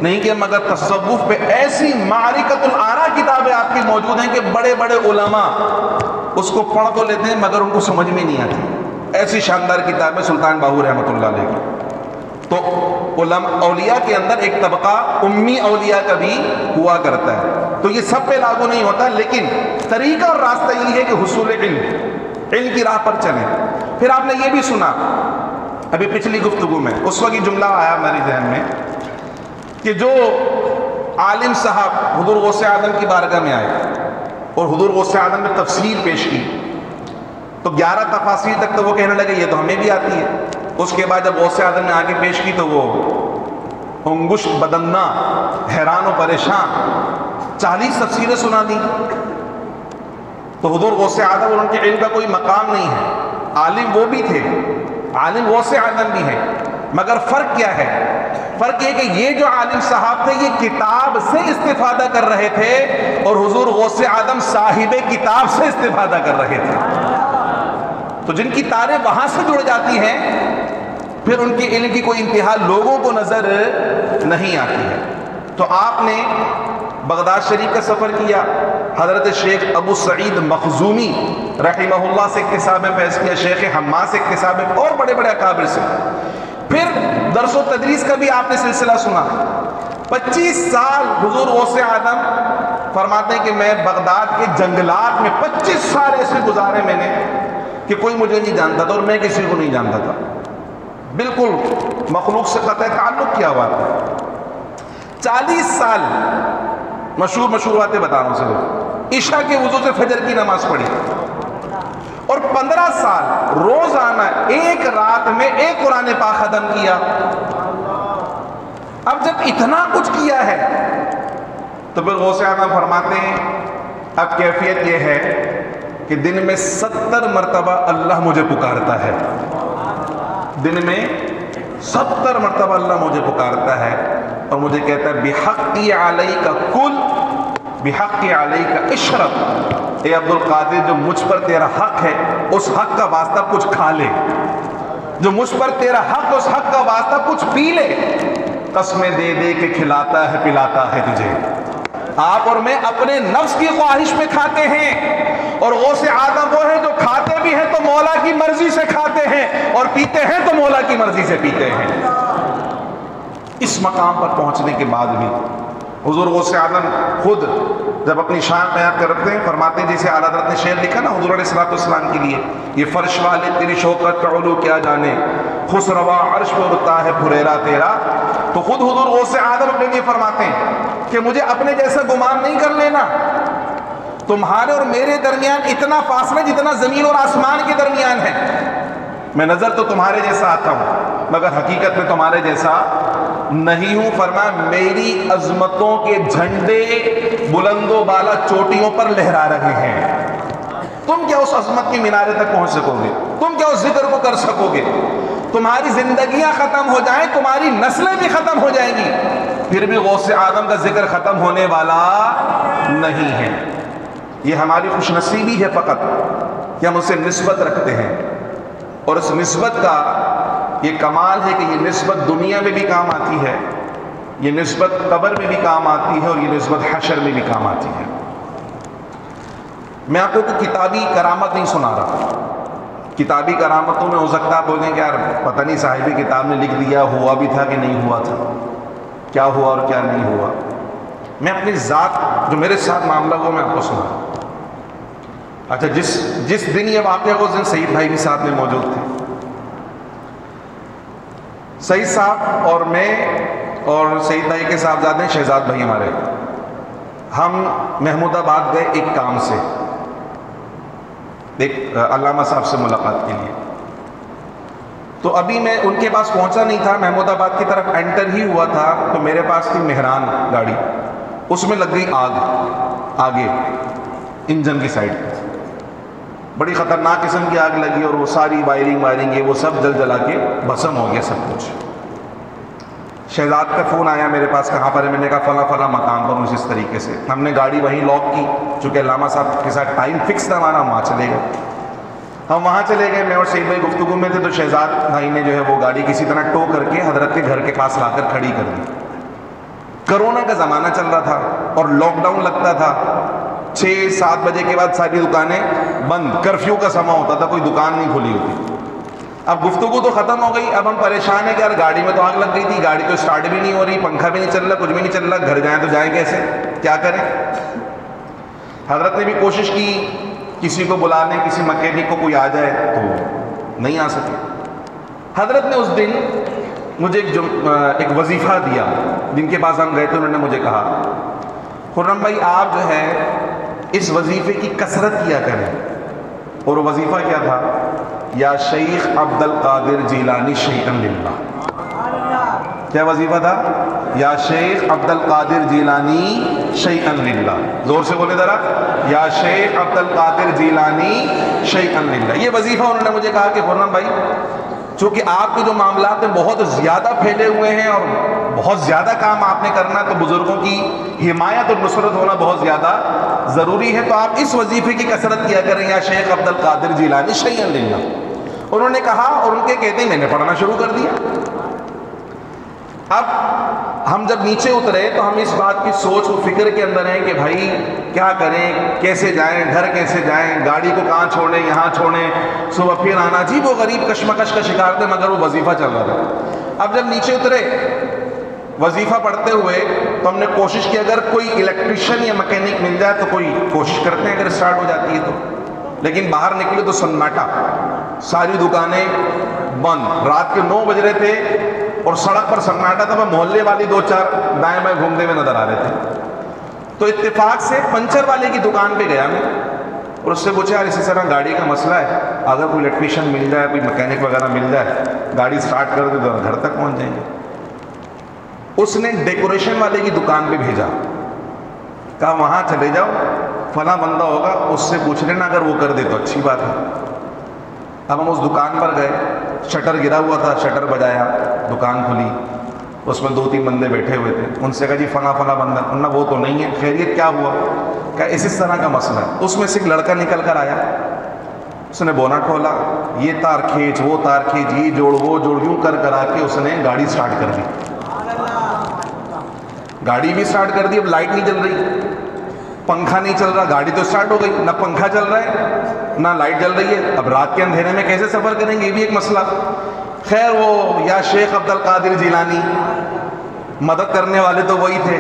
نہیں کیا، مگر تصوف پہ ایسی معرکۃ الآراء کتابیں آپ کی موجود ہیں کہ بڑے بڑے علماء اس کو پڑھ تو لیتے ہیں مگر ان کو سمجھ میں نہیں آتی. ایسی شاندار کتابیں سلطان باہو رحمۃ اللہ علیہ کی. تو علماء اولیاء کے اندر ایک طبقہ امی اولیاء کا بھی ہوا کرتا ہے. تو یہ سب پہ لاگو نہیں ہوتا، لیکن طریقہ اور راستہ یہ ہے کہ حصول علم کی راہ پر چلیں. پھر آپ نے یہ بھی سنا ابھی پچھلی گفتگو میں، اس وقت یہ جملہ آیا میرے ذہن میں کہ جو عالم صاحب حضور غوث اعظم کی بارگاہ میں آئے اور حضور غوث اعظم نے تفسیر پیش کی تو 11 تفاسیر تک تو وہ کہنے لگے یہ تو ہمیں بھی آتی ہے. اس کے بعد جب غوث اعظم نے آگے پیش کی تو وہ انگشت بدننا، حیران و پریشان، 40 تفسیریں سنا دی. تو حضور غوث اعظم اور ان کے علم کا کوئی مقام نہیں ہے. عالم وہ بھی تھے، عالم غوث اعظم بھی ہیں، مگر فرق کیا ہے؟ فرق یہ کہ یہ جو عالم صاحب تھے یہ کتاب سے استفادہ کر رہے تھے اور حضور غوث اعظم صاحب کتاب سے استفادہ کر رہے تھے. تو جن کی تاریں وہاں سے جڑ جاتی ہیں پھر ان کے علم کی کوئی انتہا لوگوں کو نظر نہیں آتی ہے. تو آپ نے بغداد شریف کا سفر کیا، حضرت شیخ ابو سعید مخزومی رحمہ اللہ سے اکتساب فیض کیا، شیخ حماد سے اکتساب اور بڑے بڑے اکابر سے. پھر درس و تدریس کا بھی آپ نے سلسلہ سنا. 25 سال حضور غوث اعظم فرماتے ہیں کہ میں بغداد کے جنگلات میں 25 سال ایسے گزارے میں نے کہ کوئی مجھے نہیں جانتا تھا اور میں کسی کو نہیں جانتا تھا. بالکل مخلوق سے قطع تعلق کیا ہوا تھا. 40 سال مشہور باتیں بتا رہا ہوں صرف. عشاء کے وضو سے فجر کی نماز پڑھی اور 15 سال روزانہ ایک رات میں ایک قرآن پاک ختم کیا. اب جب اتنا کچھ کیا ہے تو پھر غوث اعظم فرماتے ہیں اب کیفیت یہ ہے کہ دن میں 70 مرتبہ اللہ مجھے پکارتا ہے. دن میں 70 مرتبہ اللہ مجھے پکارتا ہے اور مجھے کہتا ہے بحقی علیک کل، بحقی علیک اشرب، اے عبد القادر جو مجھ پر تیرا حق ہے اس حق کا واسطہ کچھ کھا لے، جو مجھ پر تیرا حق اس حق کا واسطہ کچھ پی لے. قسمیں دے دے کے کھلاتا ہے پلاتا ہے تجھے. آپ اور میں اپنے نفس کی خواہش میں کھاتے ہیں اور غوث اعظم وہ ہیں جو کھاتے بھی ہیں تو مولا کی مرضی سے کھاتے ہیں اور پیتے ہیں تو مولا کی مرضی سے پیتے ہیں. اس مقام پر پہنچنے کے بعد بھی حضور غوث اعظم خود جب اپنی شان بیان کرتے ہیں فرماتے ہیں جیسے اعلیٰ حضرت نے شعر لکھا نا حضور علیہ السلام کے لیے، یہ فرش والے تیری شوکت کا علو کیا جانے، خسروا عرش پہ اڑتا ہے پھریرا تیرا. تو خود حضور غوث اعظم اپنے لیے فرماتے ہیں کہ مجھے اپنے جیسا گمان نہیں کر لینا. تمہارے اور میرے درمیان اتنا فاصلہ جتنا زمین اور آسمان کے درمیان ہے. میں نظر تو تمہارے جیسا آتا ہوں مگر حقیقت میں تمہارے جیسا نہیں ہوں. فرمایا میری عظمتوں کے جھنڈے بلند و بالا چوٹیوں پر لہرا رہے ہیں. تم کیا اس عظمت کی مینارے تک پہنچ سکو گے؟ تم کیا اس ذکر کو کر سکو گے؟ تمہاری زندگیاں ختم ہو جائیں، تمہاری نسلیں بھی ختم ہو جائیں گی، پھر بھی غوث اعظم کا ذکر ختم ہونے والا نہیں ہے. یہ ہماری خوش نصیبی ہے فقط کہ ہم اسے نسبت رکھتے ہیں اور اس نسبت کا یہ کمال ہے کہ یہ نسبت دنیا میں بھی کام آتی ہے، یہ نسبت قبر میں بھی کام آتی ہے اور یہ نسبت حشر میں بھی کام آتی ہے. میں آپ کو کتابی کرامت نہیں سنا رہا. کتابی کرامتوں میں ہو سکتا ہے بولیں کہ یار پتہ نہیں صاحب کتاب نے لکھ دیا ہوا بھی تھا کہ نہیں ہوا تھا، کیا ہوا اور کیا نہیں ہوا. میں اپنی ذات جو میرے ساتھ معاملہ ہوا میں آپ کو سنا. اچھا جس دن یہ واقعہ ہوا اس دن سعید بھائی بھی ساتھ میں موجود تھے. سعید صاحب اور میں اور سعید بھائی کے صاحبزادے شہزاد بھائی ہمارے، ہم محمود آباد گئے ایک کام سے، ایک علامہ صاحب سے ملاقات کے لیے. تو ابھی میں ان کے پاس پہنچا نہیں تھا، محمود آباد کی طرف انٹر ہی ہوا تھا، تو میرے پاس تھی مہران گاڑی، اس میں لگ گئی آگ آگے انجن کی سائڈ پہ، بڑی خطرناک قسم کی آگ لگی، اور وہ ساری وائرنگ یہ وہ سب جل جلا کے بھسم ہو گیا سب کچھ۔ شہزاد کا فون آیا میرے پاس، کہاں پر ہے؟ میں نے کہا فلاں فلاں مکان پر ہوں۔ اس طریقے سے ہم نے گاڑی وہیں لاک کی، چونکہ علامہ صاحب کے ساتھ ٹائم فکس تھا ہمارا، وہاں چلے گئے۔ ہم وہاں چلے گئے، میں اور سعید بھائی گفتگو میں تھے، تو شہزاد بھائی نے جو ہے وہ گاڑی کسی طرح ٹو کر کے حضرت کے گھر کے پاس لا کر کھڑی کر دی۔ کرونا کا زمانہ چل رہا تھا اور لاک ڈاؤن لگتا تھا، 6-7 بجے کے بعد ساری دکانیں بند، کرفیو کا سماں ہوتا تھا، کوئی دکان نہیں کھلی ہوتی۔ اب گفتگو تو ختم ہو گئی، اب ہم پریشان ہیں کہ یار گاڑی میں تو آگ لگ گئی تھی، گاڑی تو اسٹارٹ بھی نہیں ہو رہی، پنکھا بھی نہیں چل رہا، کچھ بھی نہیں چل رہا، گھر جائیں تو جائیں کیسے، کیا کریں؟ حضرت نے بھی کوشش کی کسی کو بلا لیں، کسی مکینک کو کوئی آ جائے، تو نہیں آ سکے۔ حضرت نے اس دن مجھے ایک وظیفہ دیا، جن کے پاس ہم گئے تھے انہوں نے مجھے کہا خرم بھائی آپ جو ہے اس وظیفے کی کثرت کیا کریں، اور وہ وظیفہ کیا تھا؟ یا شیخ عبد القادر جیلانی شیئا للہ۔ کیا وظیفہ تھا؟ یا شیخ عبد القادر جیلانی شیئا للہ۔ زور سے بولے ذرا، یا شیخ عبد القادر جیلانی شیئا للہ۔ یہ وظیفہ انہوں نے مجھے کہا کہ خرم بھائی چونکہ آپ کے جو معاملات ہیں بہت زیادہ پھیلے ہوئے ہیں اور بہت زیادہ کام آپ نے کرنا، تو بزرگوں کی حمایت اور نصرت ہونا بہت زیادہ ضروری ہے، تو آپ اس وظیفے کی کثرت کیا کریں، یا شیخ عبد القادر جیلانی شیئا للہ۔ انہوں نے کہا، اور ان کے کہتے ہیں میں نے پڑھنا شروع کر دیا۔ اب ہم جب نیچے اترے تو ہم اس بات کی سوچ و فکر کے اندر ہیں کہ بھائی کیا کریں، کیسے جائیں، گھر کیسے جائیں، گاڑی کو کہاں چھوڑیں، یہاں چھوڑیں، صبح پھر آنا، عجیب و غریب کشمکش کا شکار تھے، مگر وہ وظیفہ چل رہا تھا۔ اب جب نیچے اترے وظیفہ پڑھتے ہوئے تو ہم نے کوشش کی اگر کوئی الیکٹریشین یا مکینک مل جائے تو کوئی کوشش کرتے ہیں اگر اسٹارٹ ہو جاتی ہے تو، لیکن باہر نکلے تو سناٹا، ساری دکانیں بند، رات کے 9 بج رہے تھے اور سڑک پر سناٹا تھا، محلے والی 2-4 دائیں بائیں گھومتے ہوئے نظر آ رہے تھے۔ تو اتفاق سے پنچر والے کی دکان پہ گیا میں اور اس سے پوچھا یار اسی طرح گاڑی کا مسئلہ ہے، اگر کوئی الیکٹریشین مل جائے، کوئی مکینک وغیرہ مل جائے، گاڑی سٹارٹ کر دے تو گھر تک پہنچ جائیں گے۔ اس نے ڈیکوریشن والے کی دکان پہ بھیجا، کہا وہاں چلے جاؤ، فلاں بندہ ہوگا اس سے پوچھ لینا، اگر وہ کر دے تو اچھی بات ہے۔ اب ہم اس دکان پر گئے، شٹر گرا ہوا تھا، شٹر بجایا، دکان کھلی، اس میں 2-3 بندے بیٹھے ہوئے تھے، ان سے کہا جی فلاں بندہ، انہوں نے وہ تو نہیں ہے، خیریت کیا ہوا؟ کہا اس طرح کا مسئلہ ہے۔ اس میں سے ایک لڑکا نکل کر آیا، اس نے بونا کھولا، یہ تار کھینچ، وہ تار کھینچ، یہ جوڑ وہ جوڑ، یوں کر کے اس نے گاڑی سٹارٹ کر دی۔ گاڑی بھی سٹارٹ کر دی، اب لائٹ نہیں جل رہی، پنکھا نہیں چل رہا، گاڑی تو سٹارٹ ہو گئی، نہ پنکھا چل رہا ہے نہ لائٹ جل رہی ہے، اب رات کے اندھیرے میں کیسے سفر کریں گے، یہ بھی ایک مسئلہ۔ خیر وہ یا شیخ عبد القادر جیلانی، مدد کرنے والے تو وہی تھے،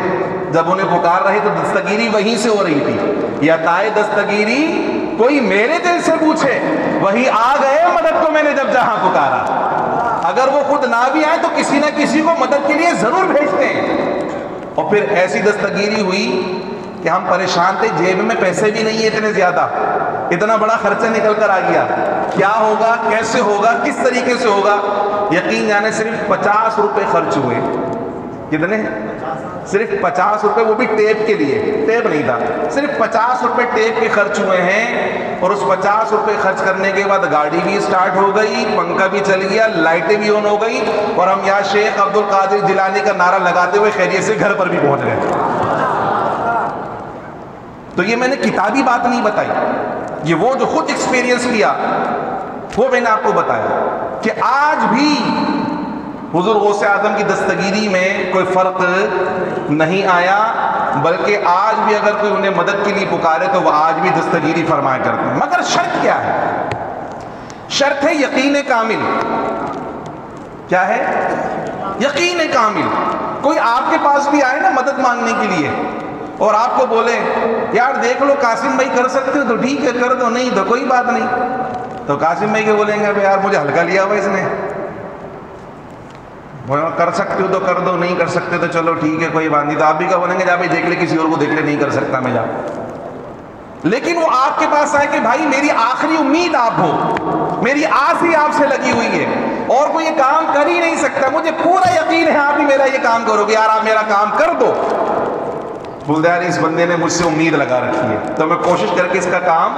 جب انہیں پکار رہے تو دستگیری وہیں سے ہو رہی تھی، یا تائے دستگیری کوئی میرے دل سے پوچھے، وہی آ گئے مدد کو میں نے جب جہاں پکارا۔ اگر وہ خود نہ بھی آئے تو کسی نہ کسی کو مدد کے لیے ضرور بھیجتے ہیں۔ اور پھر ایسی دستگیری ہوئی کہ ہم پریشان تھے، جیب میں پیسے بھی نہیں اتنے زیادہ، اتنا بڑا خرچہ نکل کر آ گیا، کیا ہوگا، کیسے ہوگا، کس طریقے سے ہوگا؟ یقین جانے صرف 50 روپے خرچ ہوئے۔ کتنے؟ صرف 50 روپے، وہ بھی ٹیپ کے لیے، ٹیپ نہیں تھا، صرف 50 روپے ٹیپ کے خرچ ہوئے ہیں۔ اور اس 50 روپے خرچ کرنے کے بعد گاڑی بھی سٹارٹ ہو گئی، پنکھا بھی چل گیا، لائٹیں بھی آن ہو گئی، اور ہم یا شیخ عبد القادر جیلانی کا نعرہ لگاتے ہوئے خیریت سے گھر پر بھی پہنچ گئے۔ تو یہ میں نے کتابی بات نہیں بتائی، یہ وہ جو خود ایکسپیرینس کیا وہ میں نے آپ کو بتایا کہ آج بھی حضور غوث اعظم کی دستگیری میں کوئی فرق نہیں آیا، بلکہ آج بھی اگر کوئی انہیں مدد کے لیے پکارے تو وہ آج بھی دستگیری فرمایا کرتے ہیں۔ مگر شرط کیا ہے؟ شرط ہے یقین کامل۔ کیا ہے؟ یقین کامل۔ کوئی آپ کے پاس بھی آئے نا مدد مانگنے کے لیے اور آپ کو بولے یار دیکھ لو قاسم بھائی کر سکتے ہو تو ٹھیک ہے کر دو، نہیں تو کوئی بات نہیں، تو قاسم بھائی کے بولیں گے یار مجھے ہلکا لیا ہوا اس نے، کر سکتے ہو تو کر دو، نہیں کر سکتے تو چلو ٹھیک ہے کوئی بات نہیں، تو آپ بھی کیا بولیں گے جا بھائی دیکھ لے کسی اور کو دیکھ لے، نہیں کر سکتا میں جا۔ لیکن وہ آپ کے پاس آئے کہ بھائی میری آخری امید آپ ہو، میری آس ہی آپ سے لگی ہوئی ہے، اور کوئی یہ کام کر ہی نہیں سکتا، مجھے پورا یقین ہے آپ ہی میرا یہ کام کرو گے، یار آپ میرا کام کر دو۔ بولتے یار اس بندے نے مجھ سے امید لگا رکھی ہے تو میں کوشش کر کے اس کا کام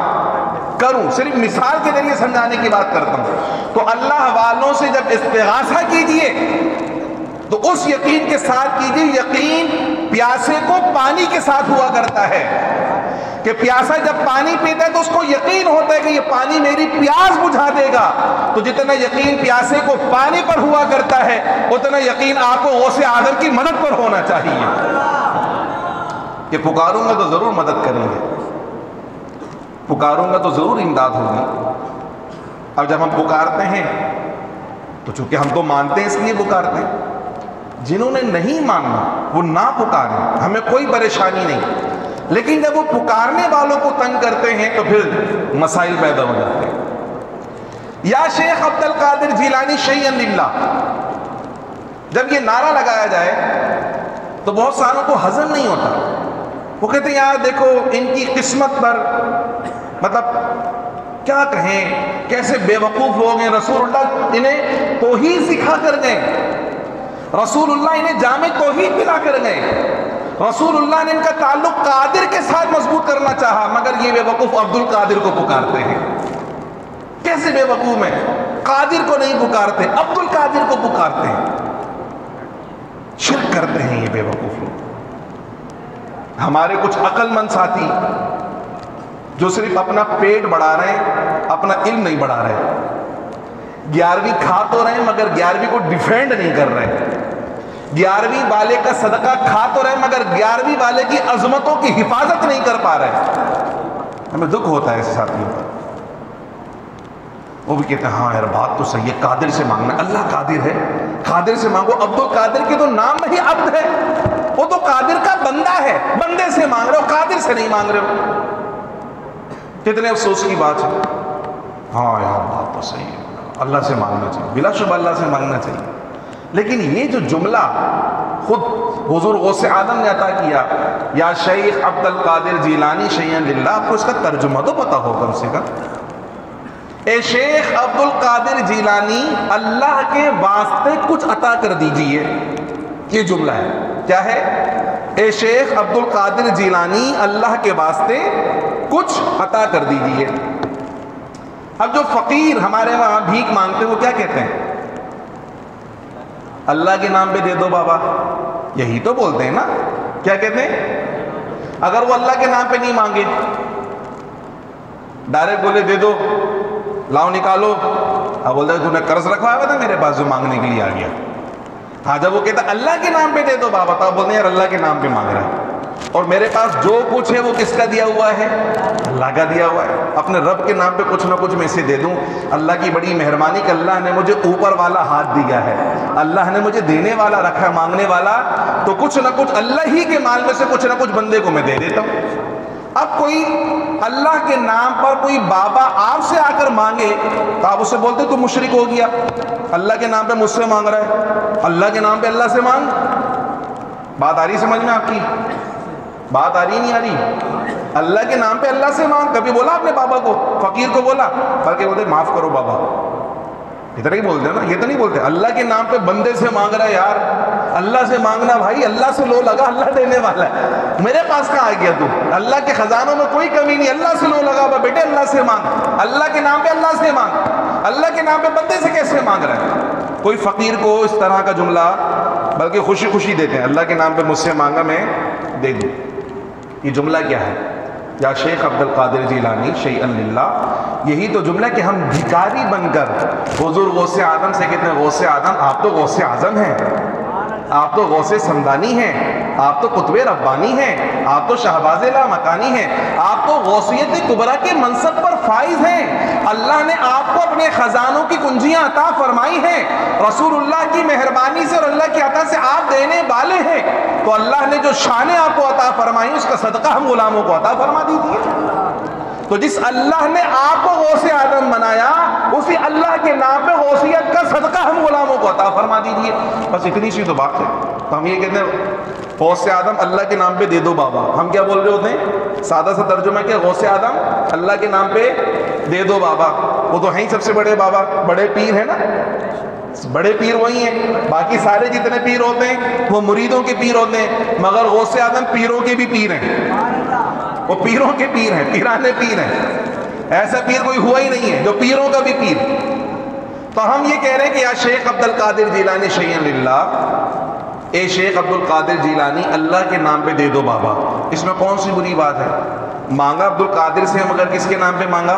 کروں، صرف مثال کے ذریعے سمجھانے کی بات کرتا ہوں۔ تو اللہ والوں سے جب استغاثہ کیجئے تو اس یقین کے ساتھ کیجئے، یقین پیاسے کو پانی کے ساتھ ہوا کرتا ہے کہ پیاسا جب پانی پیتا ہے تو اس کو یقین ہوتا ہے کہ یہ پانی میری پیاس بجھا دے گا۔ تو جتنا یقین پیاسے کو پانی پر ہوا کرتا ہے اتنا یقین آپ کو غوث اعظم کی مدد پر ہونا چاہیے کہ پکاروں گا تو ضرور مدد کریں گے، پکاروں گا تو ضرور امداد ہوگی۔ اب جب ہم پکارتے ہیں تو چونکہ ہم تو مانتے ہیں اس لیے پکارتے ہیں، جنہوں نے نہیں ماننا وہ نہ پکاریں، ہمیں کوئی پریشانی نہیں، لیکن جب وہ پکارنے والوں کو تنگ کرتے ہیں تو پھر مسائل پیدا ہو جاتے ہیں۔ یا شیخ عبد القادر جیلانی شیئا للہ، جب یہ نعرہ لگایا جائے تو بہت ساروں کو ہضم نہیں ہوتا، وہ کہتے ہیں یار دیکھو ان کی قسمت پر، مطلب کیا کہیں، کیسے بے وقوف لوگ ہیں، رسول اللہ انہیں توحید سکھا کر گئے، رسول اللہ انہیں جامع توحید پلا کر گئے، رسول اللہ نے ان کا تعلق قادر کے ساتھ مضبوط کرنا چاہا، مگر یہ بے وقوف عبد القادر کو پکارتے ہیں۔ کیسے بے وقوف ہیں، قادر کو نہیں پکارتے، عبد القادر کو پکارتے ہیں۔ شرک کرتے ہیں یہ بے وقوف لوگ۔ ہمارے کچھ عقل مند ساتھی جو صرف اپنا پیٹ بڑھا رہے ہیں، اپنا علم نہیں بڑھا رہے، 11ویں کھا تو رہے ہیں مگر 11ویں کو ڈیفینڈ نہیں کر رہے، 11ویں والے کا صدقہ کھا تو رہے مگر 11ویں والے کی عظمتوں کی حفاظت نہیں کر پا رہے۔ ہمیں دکھ ہوتا ہے ایسے ساتھیوں پر، وہ بھی کہتے ہیں ہاں یار بات تو صحیح ہے، قادر سے مانگنا، اللہ قادر ہے، قادر سے مانگو۔ عبد القادر کے تو نام میں ہی عبد ہے، وہ تو قادر کا بندہ ہے، بندے سے مانگ رہے ہو، قادر سے نہیں مانگ رہے ہو۔ کتنے افسوس کی بات ہے۔ ہاں یار بات تو صحیح ہے، اللہ سے مانگنا چاہیے، بلا شبہ اللہ سے مانگنا چاہیے، لیکن یہ جو جملہ خود حضور غوث اعظم نے عطا کیا، یا شیخ عبد القادر جیلانی شیئا للہ، آپ کو اس کا ترجمہ تو پتا ہو کم سے کم۔ اے شیخ عبد القادر جیلانی اللہ کے واسطے کچھ عطا کر دیجئے، یہ جملہ ہے، کیا ہے؟ اے شیخ عبد القادر جیلانی اللہ کے واسطے کچھ عطا کر دیجئے۔ اب جو فقیر ہمارے وہاں بھیک مانگتے ہیں وہ کیا کہتے ہیں؟ اللہ کے نام پہ دے دو بابا، یہی تو بولتے ہیں نا، کیا کہتے ہیں؟ اگر وہ اللہ کے نام پہ نہیں مانگے، ڈائریکٹ بولے دے دو، لاؤ نکالو، اب بولتا ہے تو نے قرض رکھوایا ہوا تھا میرے پاس جو مانگنے کے لیے آ گیا۔ ہاں جب وہ کہتا اللہ کے نام پہ دے دو بابا، تو آپ بولتے ہیں یار اللہ کے نام پہ مانگ رہا ہے، اور میرے پاس جو کچھ ہے وہ کس کا دیا ہوا ہے؟ اللہ کا دیا ہوا ہے، اپنے رب کے نام پہ کچھ نہ کچھ میں سے دے دوں۔ اللہ کی بڑی مہربانی کہ اللہ نے مجھے اوپر والا ہاتھ دیا ہے، اللہ نے مجھے دینے والا رکھا ہے، مانگنے والا، تو کچھ نہ کچھ اللہ ہی کے مال میں سے کچھ نہ کچھ بندے کو میں دے دیتا ہوں۔ اب کوئی اللہ کے نام پر کوئی بابا آپ سے آ کر مانگے تو آپ اسے بولتے تو مشرک ہو گیا، اللہ کے نام پہ مجھ سے مانگ رہا ہے، اللہ کے نام پہ اللہ سے مانگ۔ بات آ رہی سمجھ میں آپ کی؟ بات آ رہی نہیں آ رہی؟ اللہ کے نام پہ اللہ سے مانگ، کبھی بولا آپ نے بابا کو، فقیر کو بولا؟ بلکہ بولتے معاف کرو بابا، اتنا ہی بولتے ہیں نا، یہ تو نہیں بولتے اللہ کے نام پہ بندے سے مانگ رہا ہے۔ یار اللہ سے مانگنا بھائی، اللہ سے لو لگا، اللہ دینے والا ہے، میرے پاس کہاں آ گیا تو؟ اللہ کے خزانوں میں کوئی کمی نہیں، اللہ سے لو لگا ہوا، بیٹے اللہ سے مانگ، اللہ کے نام پہ اللہ سے مانگ، اللہ کے نام پہ بندے سے کیسے مانگ رہا ہے؟ کوئی فقیر کو اس طرح کا جملہ بلکہ خوشی خوشی دیتے ہیں، اللہ کے نام پہ مجھ سے مانگا میں دے دوں۔ یہ جملہ کیا ہے؟ یا شیخ عبد القادر جیلانی شیئا للہ، یہی تو جملہ کہ ہم بھکاری بن کر حضور غوث اعظم سے کہتے ہیں غوث اعظم آپ تو غوث اعظم ہیں، آپ تو غوث سمدانی ہیں، آپ تو قطب ربانی ہیں، آپ تو شہباز لامکانی ہیں، آپ تو غوثیت کبریٰ کے منصب پر فائز ہیں، اللہ نے آپ کو اپنے خزانوں کی کنجیاں عطا فرمائی ہیں، رسول اللہ کی مہربانی سے اور اللہ کی عطا سے آپ دینے والے ہیں، تو اللہ نے جو شانیں آپ کو عطا فرمائی اس کا صدقہ ہم غلاموں کو عطا فرما دیجیے۔ تو جس اللہ نے آپ کو غوث اعظم بنایا اسی اللہ کے نام پہ غوثیت کا صدقہ ہم غلاموں کو عطا فرما دیجیے، بس اتنی سی تو بات ہے۔ تو ہم یہ کہتے ہیں غوث اعظم اللہ کے نام پہ دے دو بابا، ہم کیا بول رہے ہوتے ہیں؟ سادہ سا ترجمہ کہ غوث اعظم اللہ کے نام پہ دے دو بابا، وہ تو ہیں ہی سب سے بڑے بابا، بڑے پیر ہیں نا، بڑے پیر وہی ہیں، باقی سارے جتنے پیر ہوتے ہیں وہ مریدوں کے پیر ہوتے ہیں، مگر غوث اعظم پیروں کے بھی پیر ہیں، وہ پیروں کے پیر ہیں، پیرانے پیر ہیں، ایسا پیر کوئی ہوا ہی نہیں ہے جو پیروں کا بھی پیر۔ تو ہم یہ کہہ رہے ہیں کہ یا شیخ عبد القادر جیلانی شیئا للہ، اے شیخ عبد القادر جیلانی اللہ کے نام پہ دے دو بابا، اس میں کون سی بری بات ہے؟ مانگا عبد القادر سے مگر کس کے نام پہ مانگا؟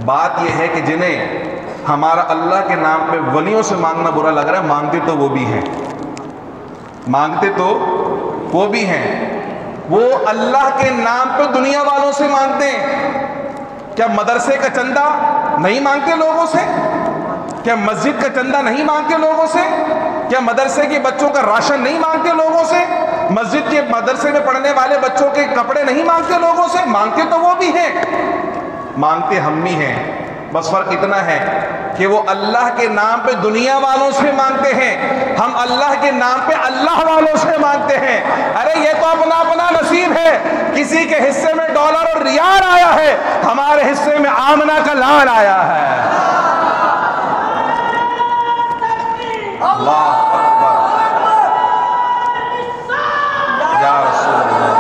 بات یہ ہے کہ جنہیں ہمارا اللہ کے نام پہ ولیوں سے مانگنا برا لگ رہا ہے، مانگتے تو وہ بھی ہیں، مانگتے تو وہ بھی ہیں، وہ اللہ کے نام پہ دنیا والوں سے مانگتے ہیں۔ کیا مدرسے کا چندہ نہیں مانگتے لوگوں سے؟ کیا مسجد کا چندہ نہیں مانگتے لوگوں سے؟ کیا مدرسے کے بچوں کا راشن نہیں مانگتے لوگوں سے؟ مسجد کے مدرسے میں پڑھنے والے بچوں کے کپڑے نہیں مانگتے لوگوں سے؟ مانگتے تو وہ بھی ہیں، مانگتے ہم بھی ہیں، بس فرق اتنا ہے کہ وہ اللہ کے نام پہ دنیا والوں سے مانگتے ہیں، ہم اللہ کے نام پہ اللہ والوں سے مانگتے ہیں۔ ارے یہ تو اپنا اپنا نصیب ہے، کسی کے حصے میں ڈالر اور ریال آیا ہے، ہمارے حصے میں آمنہ کا لال آیا ہے۔ اللہ اکبر، یا رسول اللہ،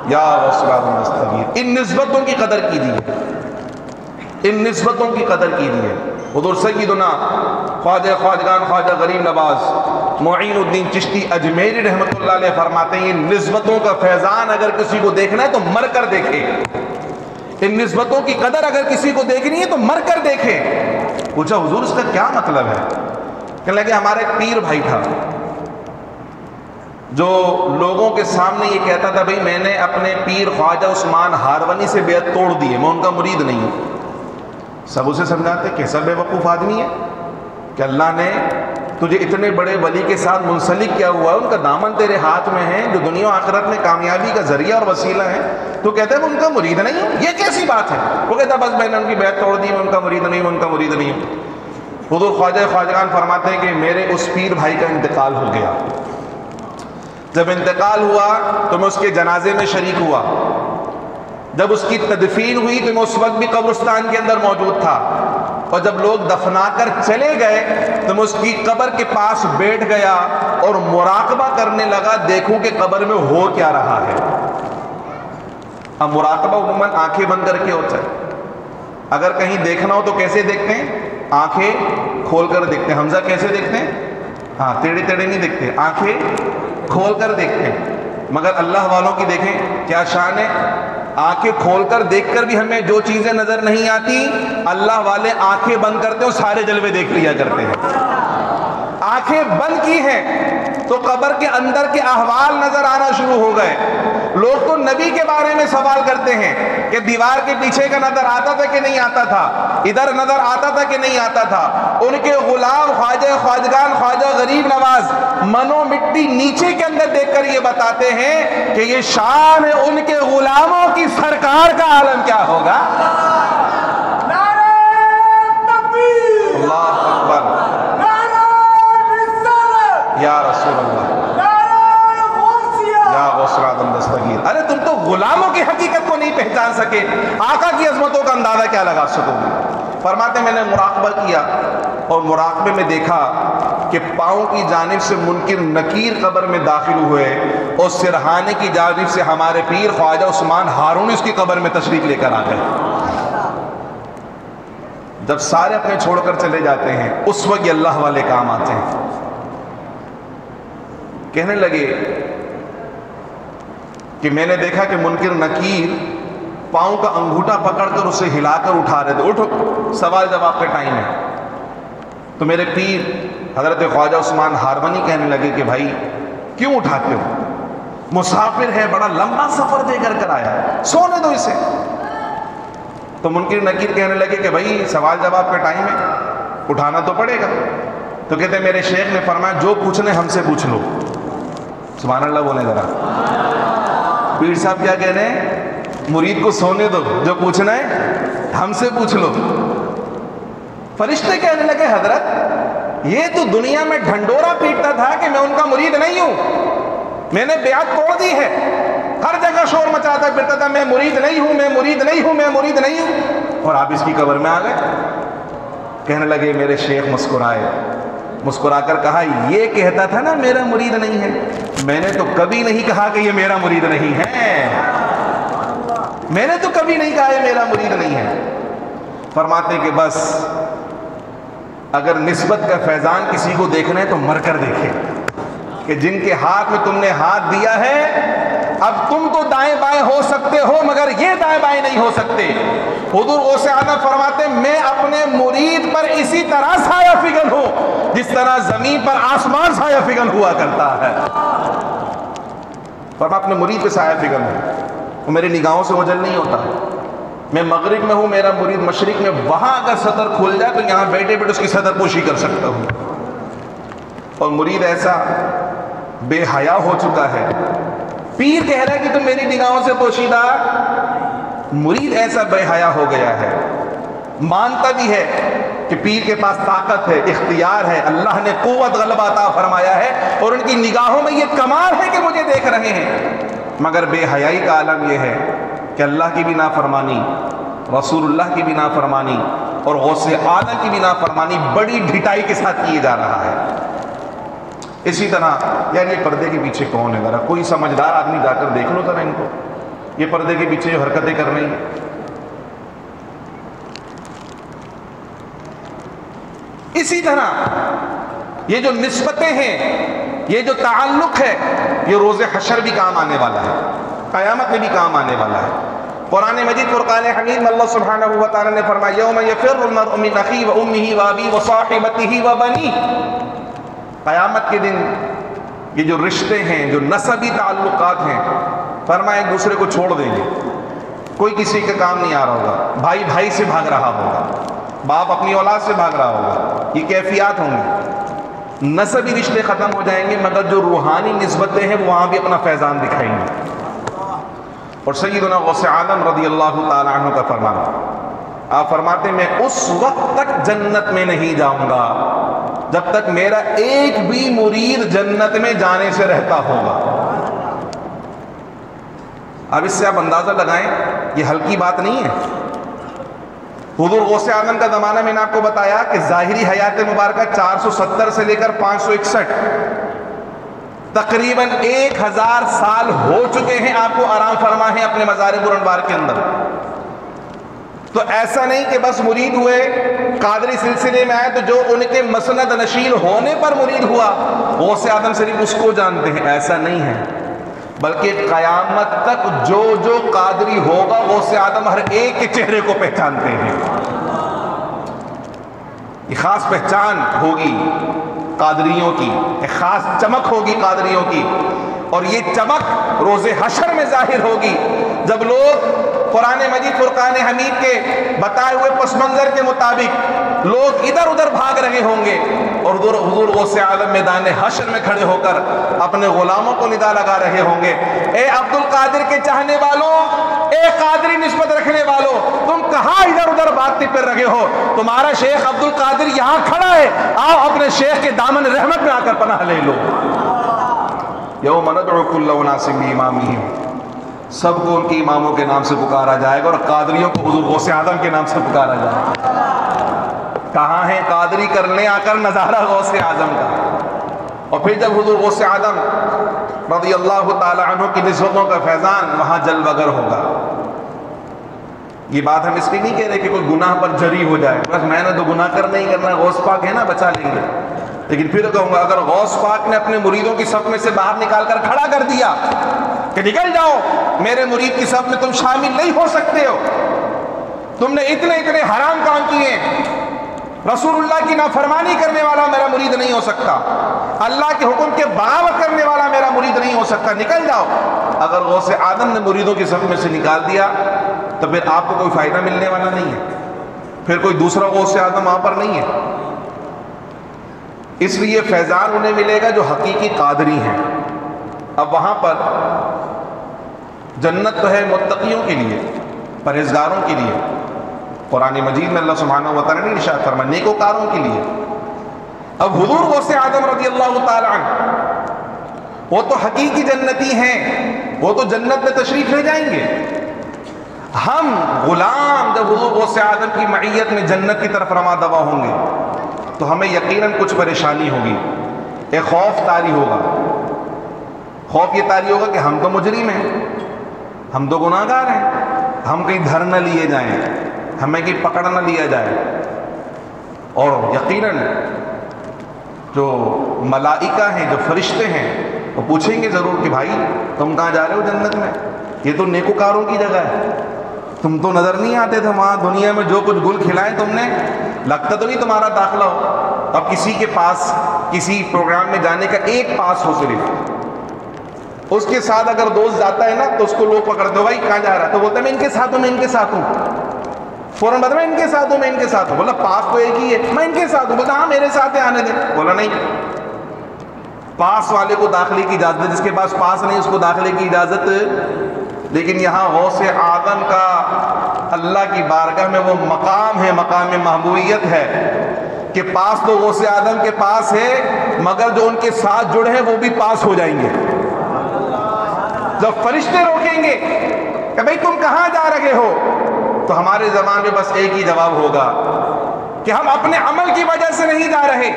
یا رسول اللہ مستغیر۔ ان نسبتوں کی قدر کیجیے، ان نسبتوں کی قدر کیجیے۔ حضور سیدنا خواجہ خواجگان خواجہ غریب نواز معین الدین چشتی اجمیری رحمۃ اللہ علیہ فرماتے ہیں، ان نسبتوں کا فیضان اگر کسی کو دیکھنا ہے تو مر کر دیکھے، ان نسبتوں کی قدر اگر کسی کو دیکھنی ہے تو مر کر دیکھے۔ پوچھا حضور اس کا کیا مطلب ہے؟ کہنے لگے ہمارا ایک پیر بھائی تھا جو لوگوں کے سامنے یہ کہتا تھا بھئی میں نے اپنے پیر خواجہ عثمان ہارونی سے بیعت توڑ دی ہے، میں ان کا مرید نہیں ہوں۔ سب اسے سمجھاتے کیسا بے وقوف آدمی ہے کہ اللہ نے تجھے اتنے بڑے ولی کے ساتھ منسلک کیا ہوا ہے، ان کا دامن تیرے ہاتھ میں ہے، جو دنیا و آخرت میں کامیابی کا ذریعہ اور وسیلہ ہے، تو کہتے ہیں میں ان کا مرید نہیں ہوں، یہ کیسی بات ہے؟ وہ کہتا بس میں نے ان کی بیعت توڑ دی، میں ان کا مرید نہیں ہوں، ان کا مرید نہیں ہوں۔ حضور خواجہ خواجگان فرماتے ہیں کہ میرے اس پیر بھائی کا انتقال ہو گیا، جب انتقال ہوا تو میں اس کے جنازے میں شریک ہوا، جب اس کی تدفین ہوئی تو میں اس وقت بھی قبرستان کے اندر موجود تھا، اور جب لوگ دفنا کر چلے گئے تو میں اس کی قبر کے پاس بیٹھ گیا اور مراقبہ کرنے لگا، دیکھوں کہ قبر میں ہو کیا رہا ہے۔ اب مراقبہ عموماً آنکھیں بند کر کے ہوتا ہے، اگر کہیں دیکھنا ہو تو کیسے دیکھتے ہیں؟ آنکھیں کھول کر دیکھتے ہیں۔ حمزہ کیسے دیکھتے ہیں؟ ہاں ٹیڑھے ٹیڑھے نہیں دیکھتے، آنکھیں کھول کر دیکھتے ہیں۔ مگر اللہ والوں کی دیکھیں کیا شان ہے، آنکھیں کھول کر دیکھ کر بھی ہمیں جو چیزیں نظر نہیں آتی، اللہ والے آنکھیں بند کرتے ہیں سارے جلوے دیکھ لیا کرتے ہیں۔ آنکھیں بند کی ہیں تو قبر کے اندر کے احوال نظر آنا شروع ہو گئے۔ لوگ تو نبی کے بارے میں سوال کرتے ہیں کہ دیوار کے پیچھے کا نظر آتا تھا کہ نہیں آتا تھا، ادھر نظر آتا تھا کہ نہیں آتا تھا۔ ان کے غلام خواجہ خواجگان خواجہ غریب نواز منو مٹی نیچے کے اندر دیکھ کر یہ بتاتے ہیں کہ یہ شان ہے ان کے غلاموں کی، سرکار کا عالم کیا ہوگا۔ اللہ اکبر، یا رسول اللہ، یا غوث اعظم دستگیر۔ ارے تم تو غلاموں کی حقیقت کو نہیں پہچان سکے، آقا کی عظمتوں کا اندازہ کیا لگا سکو گے؟ فرماتے میں نے مراقبہ کیا اور مراقبے میں دیکھا کہ پاؤں کی جانب سے منکر نکیر قبر میں داخل ہوئے اور سرہانے کی جانب سے ہمارے پیر خواجہ عثمان ہارونی اس کی قبر میں تشریف لے کر آ گئے۔ جب سارے اپنے چھوڑ کر چلے جاتے ہیں اس وقت یہ اللہ والے کام آتے ہیں۔ کہنے لگے کہ میں نے دیکھا کہ منکر نکیر پاؤں کا انگوٹھا پکڑ کر اسے ہلا کر اٹھا رہے تھے، اٹھو سوال جواب کا ٹائم ہے۔ تو میرے پیر حضرت خواجہ عثمان ہارونی کہنے لگے کہ بھائی کیوں اٹھاتے ہو، مسافر ہے، بڑا لمبا سفر دے کر آیا ہے، سونے دو اسے۔ تو منکر نکیر کہنے لگے کہ بھائی سوال جواب کا ٹائم ہے، اٹھانا تو پڑے گا۔ تو کہتے ہیں میرے شیخ نے فرمایا جو پوچھنے ہم سے پوچھ لو۔ سبحان اللہ بولیں ذرا۔ پیر صاحب کیا کہہ رہے ہیں؟ مرید کو سونے دو، جو پوچھنا ہے ہم سے پوچھ لو۔ فرشتے کہنے لگے حضرت یہ تو دنیا میں ڈھنڈورا پیٹتا تھا کہ میں ان کا مرید نہیں ہوں، میں نے بیعت توڑ دی ہے، ہر جگہ شور مچاتا پھرتا تھا میں مرید نہیں ہوں، میں مرید نہیں ہوں، میں مرید نہیں ہوں، اور آپ اس کی قبر میں آ گئے۔ کہنے لگے میرے شیخ مسکرائے، مسکرا کر کہا یہ کہتا تھا نا میرا مرید نہیں ہے، میں نے تو کبھی نہیں کہا کہ یہ میرا مرید نہیں ہے، میں نے تو کبھی نہیں کہا یہ میرا مرید نہیں ہے۔ فرماتے کہ بس اگر نسبت کا فیضان کسی کو دیکھنا ہے تو مر کر دیکھے، کہ جن کے ہاتھ میں تم نے ہاتھ دیا ہے، اب تم تو دائیں بائیں ہو سکتے ہو مگر یہ دائیں بائیں نہیں ہو سکتے۔ حضور غوث اعظم فرماتے میں اپنے مرید پر اسی طرح سایہ فگن ہوں جس طرح زمین پر آسمان سایہ فگن ہوا کرتا ہے۔ فرماتے اپنے مرید پہ سایہ فگن ہوں، وہ میری نگاہوں سے اوجھل نہیں ہوتا۔ میں مغرب میں ہوں، میرا مرید مشرق میں، وہاں اگر صدر کھل جائے تو یہاں بیٹھے بیٹھے اس کی صدر پوشی کر سکتا ہوں۔ اور مرید ایسا بے حیا ہو چکا ہے، پیر کہہ رہا ہے کہ تم میری نگاہوں سے پوشیدہ، مرید ایسا بے حیا ہو گیا ہے، مانتا بھی ہے کہ پیر کے پاس طاقت ہے، اختیار ہے، اللہ نے قوت غلبہ عطا فرمایا ہے، اور ان کی نگاہوں میں یہ کمال ہے کہ مجھے دیکھ رہے ہیں، مگر بے حیائی کا عالم یہ ہے کہ اللہ کی بھی نافرمانی، رسول اللہ کی بھی نافرمانی اور غوث اعظم کی بھی نافرمانی بڑی ڈھٹائی کے ساتھ کیے جا رہا ہے۔ اسی طرح یار یہ پردے کے پیچھے کون ہے، ذرا کوئی سمجھدار آدمی جا کر دیکھ لو ذرا ان کو، یہ پردے کے پیچھے جو حرکتیں کر رہی ہیں۔ اسی طرح یہ جو نسبتیں ہیں، یہ جو تعلق ہے، یہ روز حشر بھی کام آنے والا ہے، قیامت میں بھی کام آنے والا ہے۔ قرآن مجید فرقان حمید میں اللہ سبحانہ و تعالی نے فرمایا یوم یفر المرء من اخیہ و امہ و ابیہ و صاحبتہ و بنیہ، قیامت کے دن یہ جو رشتے ہیں، جو نسبی تعلقات ہیں، فرمایا ایک دوسرے کو چھوڑ دیں گے، کوئی کسی کا کام نہیں آ رہا ہوگا، بھائی بھائی سے بھاگ رہا ہوگا، باپ اپنی اولاد سے بھاگ رہا ہوگا، یہ کیفیات ہوں گی، نسبی رشتے ختم ہو جائیں گے، مگر جو روحانی نسبتیں ہیں وہاں بھی اپنا فیضان دکھائیں گے۔ اور سیدنا غوث اعظم رضی اللہ تعالی عنہ کا فرمان، آپ فرماتے میں اس وقت تک جنت میں نہیں جاؤں گا جب تک میرا ایک بھی مرید جنت میں جانے سے رہتا ہوگا۔ اب اس سے آپ اندازہ لگائیں، یہ ہلکی بات نہیں ہے۔ حضور غوث اعظم کا زمانہ میں نے آپ کو بتایا کہ ظاہری حیات مبارکہ 470 سے لے کر 561، تقریباً 1000 سال ہو چکے ہیں آپ کو آرام فرما ہے اپنے مزار برانوار کے اندر۔ تو ایسا نہیں کہ بس مرید ہوئے، قادری سلسلے میں آئے تو جو ان کے مسند نشین ہونے پر مرید ہوا، غوث اعظم صرف اس کو جانتے ہیں، ایسا نہیں ہے، بلکہ قیامت تک جو جو قادری ہوگا غوث اعظم ہر ایک کے چہرے کو پہچانتے ہیں۔ یہ خاص پہچان ہوگی قادریوں کی، ایک خاص چمک ہوگی قادریوں کی، اور یہ چمک روز حشر میں ظاہر ہوگی جب لوگ قرآن مجید فرقان حمید کے بتائے ہوئے پس منظر کے مطابق لوگ ادھر ادھر بھاگ رہے ہوں گے، اور حضور غوث اعظم میدان حشر میں کھڑے ہو کر اپنے غلاموں کو ندا لگا رہے ہوں گے، اے عبد القادر کے چاہنے والوں، اے قادری نسبت رکھنے والوں، تم کہاں ادھر ادھر بھاگتے پھر رہے ہو؟ تمہارا شیخ عبد القادر یہاں کھڑا ہے، آؤ اپنے شیخ کے دامن رحمت میں آ کر پناہ لے لو۔ یوم ندعو کل اناس بامامہم، سب کو ان کے اماموں کے نام سے پکارا جائے گا، اور قادریوں کو حضور غوث اعظم کے نام سے پکارا جائے گا۔ کہاں ہیں قادری کرنے آ کر نظارہ غوث اعظم کا؟ اور پھر جب حضور غوث اعظم رضی اللہ تعالی عنہ کی نسبتوں کا فیضان وہاں جلوگر ہوگا۔ یہ بات ہم اس لیے نہیں کہہ رہے کہ کوئی گناہ پر جری ہو جائے، بس میں نے تو گناہ نہیں کرنا، غوث پاک ہے نا بچا لیں گے، لیکن پھر کہوں گا اگر غوث پاک نے اپنے مریدوں کی صف میں سے باہر نکال کر کھڑا کر دیا کہ نکل جاؤ، میرے مرید کی صف میں تم شامل نہیں ہو سکتے ہو، تم نے اتنے حرام کام کیے، رسول اللہ کی نافرمانی کرنے والا میرا مرید نہیں ہو سکتا، اللہ کے حکم کے بغاوت کرنے والا میرا مرید نہیں ہو سکتا، نکل جاؤ۔ اگر غوث اعظم نے مریدوں کی صف میں سے نکال دیا تو پھر آپ کو کوئی فائدہ ملنے والا نہیں ہے، پھر کوئی دوسرا غوث اعظم وہاں پر نہیں ہے۔ اس لیے فیضان انہیں ملے گا جو حقیقی قادری ہیں۔ اب وہاں پر جنت تو ہے متقیوں کے لیے، پرہیزگاروں کے لیے، قرآن مجید میں اللہ سبحانہ و تعالیٰ نے ارشاد فرمایا نیکوکاروں کے لیے۔ اب حضور غوث اعظم رضی اللہ تعالی عنہ وہ تو حقیقی جنتی ہیں، وہ تو جنت میں تشریف لے جائیں گے۔ ہم غلام جب حضور غوث اعظم کی معیت میں جنت کی طرف رواں دوا ہوں گے تو ہمیں یقیناً کچھ پریشانی ہوگی، ایک خوف طاری ہوگا۔ خوف یہ طاری ہوگا کہ ہم تو مجرم ہیں، ہم تو گناہ گار ہیں، ہم کہیں دھر نہ لیے جائیں، ہمیں کہیں پکڑ نہ لیا جائے۔ اور یقیناً جو ملائکہ ہیں، جو فرشتے ہیں، وہ پوچھیں گے ضرور کہ بھائی تم کہاں جا رہے ہو جنت میں؟ یہ تو نیکوکاروں کی جگہ ہے، تم تو نظر نہیں آتے تھے وہاں دنیا میں، جو کچھ گل کھلائے تم نے، لگتا تو نہیں تمہارا داخلہ ہو۔ اب کسی کے پاس کسی پروگرام میں جانے کا ایک پاس ہو صرف، اس کے ساتھ اگر دوست جاتا ہے نا تو اس کو لوگ پکڑتے ہو، بھائی کہاں جا رہا ہے؟ تو بولتا ہے میں ان کے ساتھ ہوں، میں ان کے ساتھ ہوں، فوراً بتا میں ان کے ساتھ ہوں، میں ان کے ساتھ ہوں۔ بولا پاس تو ایک ہی ہے، میں ان کے ساتھ ہوں۔ بولتا ہاں میرے ساتھ ہے، آنے دیں۔ بولا نہیں، پاس والے کو داخلے کی اجازت ہے، جس کے پاس پاس نہیں اس کو داخلے کی اجازت۔ لیکن یہاں غوث اعظم کا اللہ کی بارگاہ میں وہ مقام ہے، مقام محبوبیت ہے کہ پاس تو غوث اعظم کے پاس ہے، مگر جو ان کے ساتھ جڑے ہیں وہ بھی پاس ہو جائیں گے۔ جب فرشتے روکیں گے کہ بھئی تم کہاں جا رہے ہو، تو ہمارے زبان میں بس ایک ہی جواب ہوگا کہ ہم اپنے عمل کی وجہ سے نہیں جا رہے،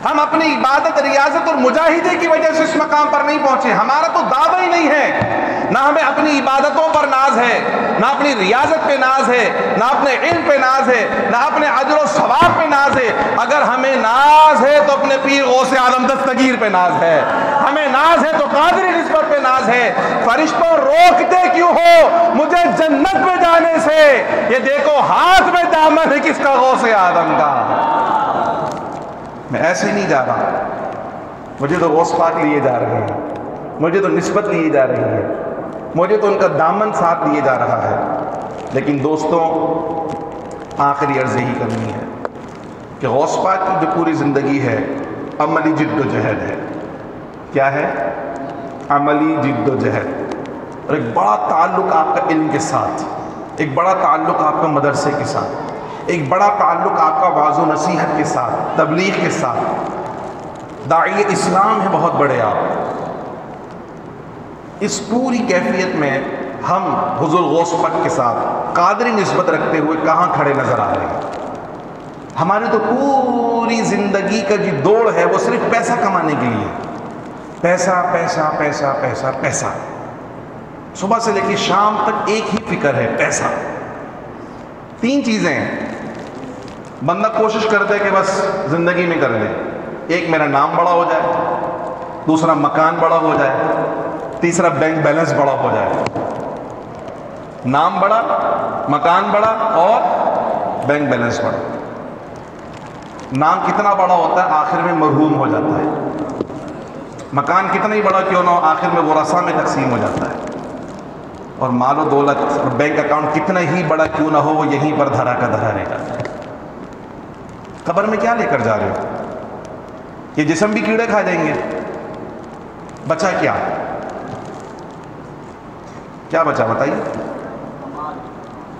ہم اپنی عبادت، ریاضت اور مجاہدے کی وجہ سے اس مقام پر نہیں پہنچے۔ ہمارا تو دعویٰ ہی نہیں ہے، نہ ہمیں اپنی عبادتوں پر ناز ہے، نہ اپنی ریاضت پہ ناز ہے، نہ اپنے علم پہ ناز ہے، نہ اپنے اجر و ثواب پہ ناز ہے۔ اگر ہمیں ناز ہے تو اپنے پیر غوث اعظم دستگیر پہ ناز ہے، ہمیں ناز ہے تو قادری نسبت پہ ناز ہے۔ فرشتوں روکتے کیوں ہو مجھے جنت میں جانے سے؟ یہ دیکھو ہاتھ میں دامن ہے کس کا؟ غوث اعظم کا۔ میں ایسے نہیں جا رہا، مجھے تو غوث پاک لیے جا رہے ہیں، مجھے تو نسبت لیے جا رہی ہے، مجھے تو ان کا دامن ساتھ لیے جا رہا ہے۔ لیکن دوستوں، آخری عرض یہی کرنی ہے کہ غوث پاک کی جو پوری زندگی ہے عملی جد و جہد ہے۔ کیا ہے؟ عملی جد و جہد، اور ایک بڑا تعلق آپ کا علم کے ساتھ، ایک بڑا تعلق آپ کا مدرسے کے ساتھ، ایک بڑا تعلق آپ کا وعظ و نصیحت کے ساتھ، تبلیغ کے ساتھ، داعی اسلام ہے بہت بڑے آپ۔ اس پوری کیفیت میں ہم حضور غوث پاک کے ساتھ قادری نسبت رکھتے ہوئے کہاں کھڑے نظر آ رہے ہیں؟ ہماری تو پوری زندگی کا جو دوڑ ہے وہ صرف پیسہ کمانے کے لیے، پیسہ پیسہ پیسہ پیسہ پیسہ، صبح سے لے کے شام تک ایک ہی فکر ہے، پیسہ۔ تین چیزیں ہیں بندہ کوشش کرتا ہے کہ بس زندگی میں کر لے، ایک میرا نام بڑا ہو جائے، دوسرا مکان بڑا ہو جائے، تیسرا بینک بیلنس بڑا ہو جائے۔ نام بڑا، مکان بڑا اور بینک بیلنس بڑا۔ نام کتنا بڑا ہوتا ہے آخر میں مرحوم ہو جاتا ہے، مکان کتنا ہی بڑا کیوں نہ ہو آخر میں ورثاء میں تقسیم ہو جاتا ہے، اور مال و دولت اور بینک اکاؤنٹ کتنا ہی بڑا کیوں نہ ہو وہ یہیں پر دھرا کا دھرا رہ جاتا ہے۔ قبر میں کیا لے کر جا رہے ہو؟ یہ جسم بھی کیڑے کھا جائیں گے، بچا کیا؟ کیا بچا بتائیے؟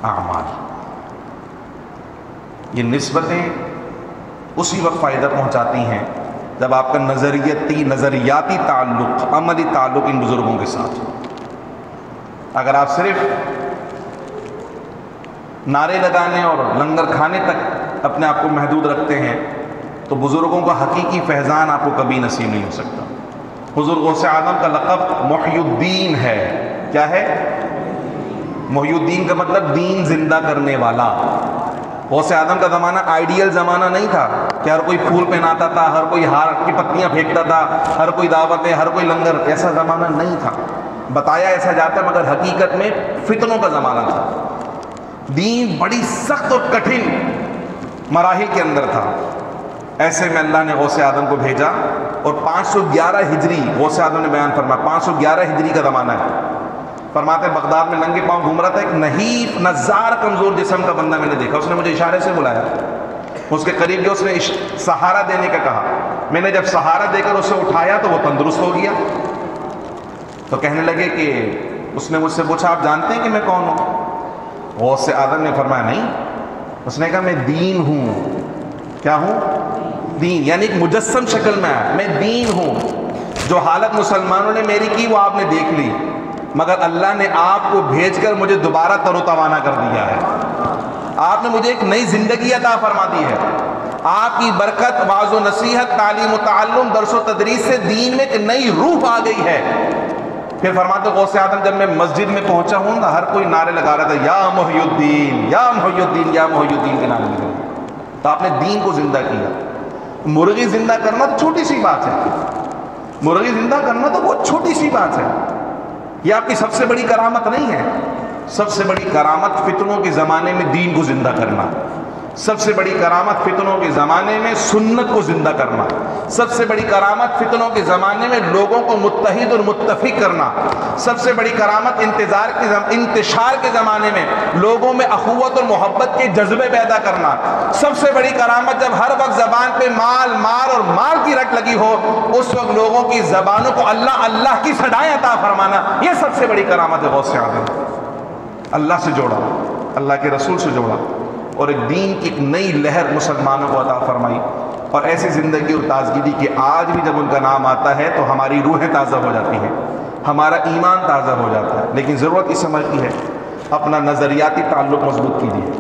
اعمال۔ یہ نسبتیں اسی وقت فائدہ پہنچاتی ہیں جب آپ کا نظریاتی تعلق، عملی تعلق ان بزرگوں کے ساتھ ہو۔ اگر آپ صرف نعرے لگانے اور لنگر کھانے تک اپنے آپ کو محدود رکھتے ہیں تو بزرگوں کا حقیقی فیضان آپ کو کبھی نصیب نہیں ہو سکتا۔ حضور غوث اعظم کا لقب محی الدین ہے۔ کیا ہے؟ محی الدین کا مطلب دین زندہ کرنے والا۔ غوث اعظم کا زمانہ آئیڈیل زمانہ نہیں تھا کہ ہر کوئی پھول پہناتا تھا، ہر کوئی ہار کی پتیاں پھینکتا تھا، ہر کوئی دعوت ہے، ہر کوئی لنگر، ایسا زمانہ نہیں تھا۔ بتایا ایسا جاتا ہے مگر حقیقت میں فتنوں کا زمانہ تھا۔ دین بڑی سخت اور کٹھن مراحل کے اندر تھا۔ ایسے میں اللہ نے غوث اعظم کو بھیجا، اور 511 ہجری غوث اعظم نے بیان فرمایا، 511 ہجری کا زمانہ ہے۔ فرماتے بغداد میں ننگے پاؤں گھوم رہا تھا، ایک نحیف نزار کمزور جسم کا بندہ میں نے دیکھا، اس نے مجھے اشارے سے بلایا، اس کے قریب جو اس نے سہارا دینے کا کہا، میں نے جب سہارا دے کر اسے اٹھایا تو وہ تندرست ہو گیا۔ تو کہنے لگے کہ اس نے مجھ سے پوچھا آپ جانتے ہیں کہ میں کون ہوں؟ غوث اعظم نے فرمایا نہیں۔ اس نے کہا میں دین ہوں۔ کیا ہوں؟ دین، یعنی ایک مجسم شکل میں آیا، میں دین ہوں۔ جو حالت مسلمانوں نے میری کی وہ آپ نے دیکھ لی، مگر اللہ نے آپ کو بھیج کر مجھے دوبارہ تر و توانا کر دیا ہے، آپ نے مجھے ایک نئی زندگی عطا فرما دی ہے۔ آپ کی برکت، واعظ و نصیحت، تعلیم و تعلم، درس و تدریس سے دین میں ایک نئی روح آ گئی ہے۔ پھر فرماتے غوث اعظم جب میں مسجد میں پہنچا ہوں نا، ہر کوئی نعرے لگا رہا تھا، یا محی الدین یا محی الدین یا محی الدین کے نعرے لگے، تو آپ نے دین کو زندہ کیا۔ مرغی زندہ کرنا تو چھوٹی سی بات ہے، مرغی زندہ کرنا تو بہت چھوٹی سی بات ہے، یہ آپ کی سب سے بڑی کرامت نہیں ہے۔ سب سے بڑی کرامت فتنوں کے زمانے میں دین کو زندہ کرنا، سب سے بڑی کرامت فتنوں کے زمانے میں سنت کو زندہ کرنا، سب سے بڑی کرامت فتنوں کے زمانے میں لوگوں کو متحد اور متفق کرنا، سب سے بڑی کرامت انتشار کے زمانے میں لوگوں میں اخوت اور محبت کے جذبے پیدا کرنا، سب سے بڑی کرامت جب ہر وقت زبان پہ مال مال اور مال کی رٹ لگی ہو، اس وقت لوگوں کی زبانوں کو اللہ اللہ کی صدائیں عطا فرمانا، یہ سب سے بڑی کرامت ہے غوث اعظم۔ اللہ سے جوڑا، اللہ کے رسول سے جوڑا، اور ایک دین کی ایک نئی لہر مسلمانوں کو عطا فرمائی، اور ایسی زندگی اور تازگی دی کہ آج بھی جب ان کا نام آتا ہے تو ہماری روحیں تازہ ہو جاتی ہیں، ہمارا ایمان تازہ ہو جاتا ہے۔ لیکن ضرورت اس عمل کی ہے، اپنا نظریاتی تعلق مضبوط کیجیے،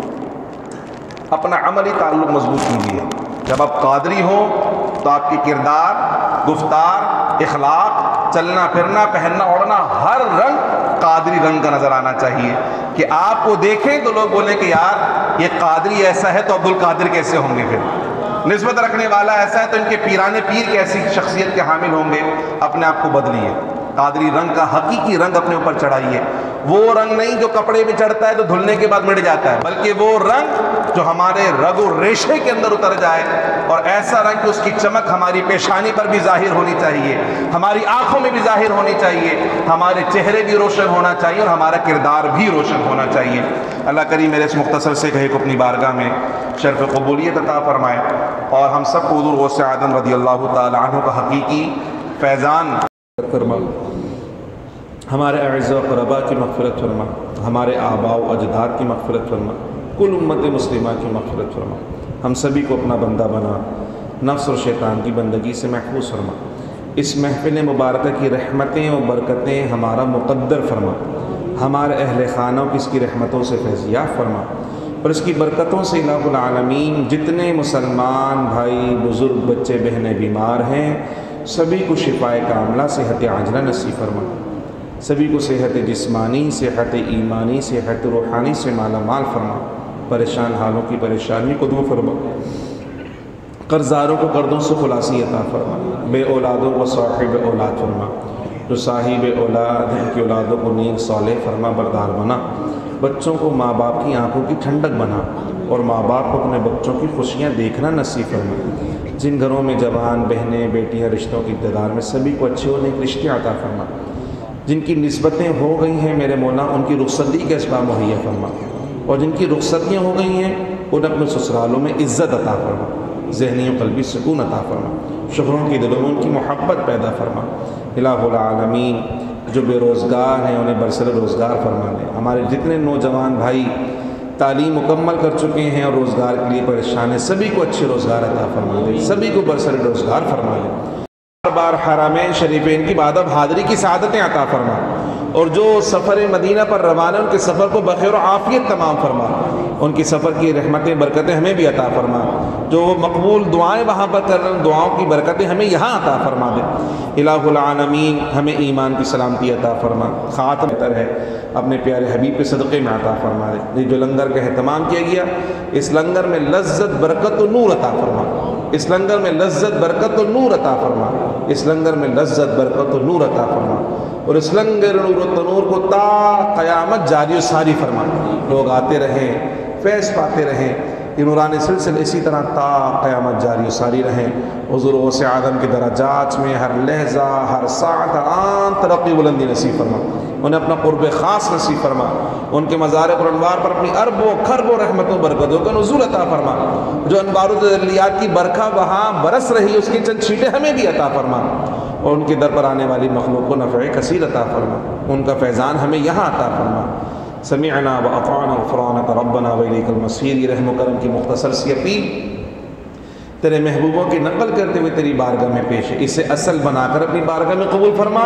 اپنا عملی تعلق مضبوط کیجیے۔ جب آپ قادری ہو تو آپ کی کردار، گفتار، اخلاق، چلنا پھرنا، پہننا اوڑھنا، ہر رنگ قادری رنگ کا نظر آنا چاہیے، کہ آپ کو دیکھیں تو لوگ بولیں کہ یار یہ قادری ایسا ہے تو عبد القادر کیسے ہوں گے، پھر نسبت رکھنے والا ایسا ہے تو ان کے پیرانے پیر کیسی شخصیت کے حامل ہوں گے۔ اپنے آپ کو بدلیے، قادری رنگ کا حقیقی رنگ اپنے اوپر چڑھائیے، وہ رنگ نہیں جو کپڑے میں چڑھتا ہے تو دھلنے کے بعد مٹ جاتا ہے، بلکہ وہ رنگ جو ہمارے رگ و ریشے کے اندر اتر جائے، اور ایسا رنگ کہ اس کی چمک ہماری پیشانی پر بھی ظاہر ہونی چاہیے، ہماری آنکھوں میں بھی ظاہر ہونی چاہیے، ہمارے چہرے بھی روشن ہونا چاہیے، اور ہمارا کردار بھی روشن ہونا چاہیے۔ اللہ کریم میرے اس مختصر سے کہے کو اپنی بارگاہ میں شرف قبولیت عطا فرمائے، اور ہم سب کو حضور غوث اعظم رضی اللہ تعالی عنہ کا حقیقی فیضان فرما، ہمارے اعزاء و اقرباء کی مغفرت فرما، ہمارے آباء و اجداد کی مغفرت فرما، کل امت مسلمہ کی مغفرت فرما، ہم سبھی کو اپنا بندہ بنا، نفس اور شیطان کی بندگی سے محفوظ فرما، اس محفل مبارکہ کی رحمتیں و برکتیں ہمارا مقدر فرما، ہمارے اہل خانہ کی اس کی رحمتوں سے فیضیاب فرما، اور اس کی برکتوں سے الہ العالمین جتنے مسلمان بھائی بزرگ بچے بہنیں بیمار ہیں سبھی کو شفائے کاملہ صحت عاجلہ نصیب فرما، سبھی کو صحت جسمانی، صحت ایمانی، صحت روحانی سے مالا مال فرما، پریشان حالوں کی پریشانی کو دور فرما، قرضداروں کو قرضوں سے خلاصی عطا فرما، بے اولادوں کو صاحب اولاد فرما، جو صاحب اولاد ہیں ان کی اولادوں کو نیک صالح فرما بردار بنا، بچوں کو ماں باپ کی آنکھوں کی ٹھنڈک بنا، اور ماں باپ کو اپنے بچوں کی خوشیاں دیکھنا نصیب فرما، جن گھروں میں جوان بہنیں بیٹیاں رشتوں کی ابتدار میں سبھی کو اچھے ہونے کے رشتے عطا فرما، جن کی نسبتیں ہو گئی ہیں میرے مولا ان کی رخصتی کے اسباب مہیا فرما، اور جن کی رخصتیاں ہو گئی ہیں انہیں اپنے سسرالوں میں عزت عطا فرما، ذہنی و قلبی سکون عطا فرما، شوہروں کی دلوں میں ان کی محبت پیدا فرما، الہ العالمین جو بے روزگار ہیں انہیں برسر روزگار فرما دے، ہمارے جتنے نوجوان بھائی تعلیم مکمل کر چکے ہیں اور روزگار کے لیے پریشان ہیں سبھی کو اچھے روزگار عطا فرما دے، سبھی کو برسر روزگار فرما دے، بار بار حرمین شریفین کی بادب حاضری کی سعادتیں عطا فرما، اور جو سفر مدینہ پر روانہ ان کے سفر کو بخیر و عافیت تمام فرما، ان کی سفر کی رحمتیں برکتیں ہمیں بھی عطا فرما، جو مقبول دعائیں وہاں پر کر رہے ہیں دعاؤں کی برکتیں ہمیں یہاں عطا فرما دے، الہ العالمین ہمیں ایمان کی سلامتی عطا فرما، خاتم بہتر ہے اپنے پیارے حبیب کے صدقے میں عطا فرما دے، یہ جو لنگر کا اہتمام کیا گیا اس لنگر میں لذت برکت و نور عطا فرما، اس لنگر میں لذت برکت و نور عطا فرما، اس لنگر میں لذت برکت و نور عطا فرما، اور اس لنگر نور و تنور کو تا قیامت جاری و ساری فرما، لوگ آتے رہیں فیض پاتے رہیں، یہ نورانی سلسلے اسی طرح تا قیامت جاری و ساری رہیں، حضور غوث اعظم کے درجات میں ہر لحظہ ہر ساعت ہر آن ترقی بلندی نصیب فرما، انہیں اپنا قرب خاص نصیب فرما، ان کے مزار پر انوار پر اپنی ارب و خرب و رحمتوں برکتوں کا نزول عطا فرما، جو انوار و تجلیات کی برکھا وہاں برس رہی اس کی چند چھینٹیں ہمیں بھی عطا فرما، اور ان کے در پر آنے والی مخلوق کو نفع کثیر عطا فرما، ان کا فیضان ہمیں یہاں عطا فرما، سمعنا و اطعنا غفرانک ربنا و الیک المصیر، یہ رحم و کرم کی مختصر سی اپیل تیرے محبوبوں کی نقل کرتے ہوئے تیری بارگاہ میں پیش ہے، اسے اصل بنا کر اپنی بارگاہ میں قبول فرما،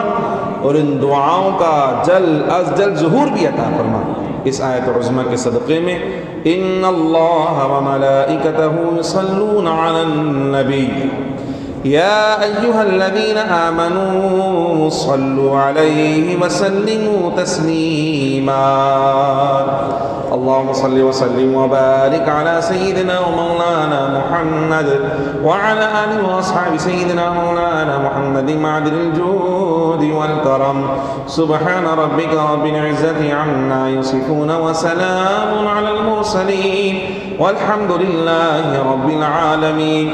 اور ان دعاؤں کا جلد از جلد ظہور بھی عطا فرما۔ اس آیت عظمہ کے صدقے میں ان اللہ وملائکتہ یصلون علی النبی یا ایہا الذین آمنوا صلوا علیہ وسلموا تسلیما۔ اللهم صل وسلم وبارك على سيدنا ومولانا محمد وعلى آله وأصحاب سيدنا مولانا محمد معدن الجود والكرم سبحان ربك رب العزة عما يصفون وسلام على المرسلين والحمد لله رب العالمين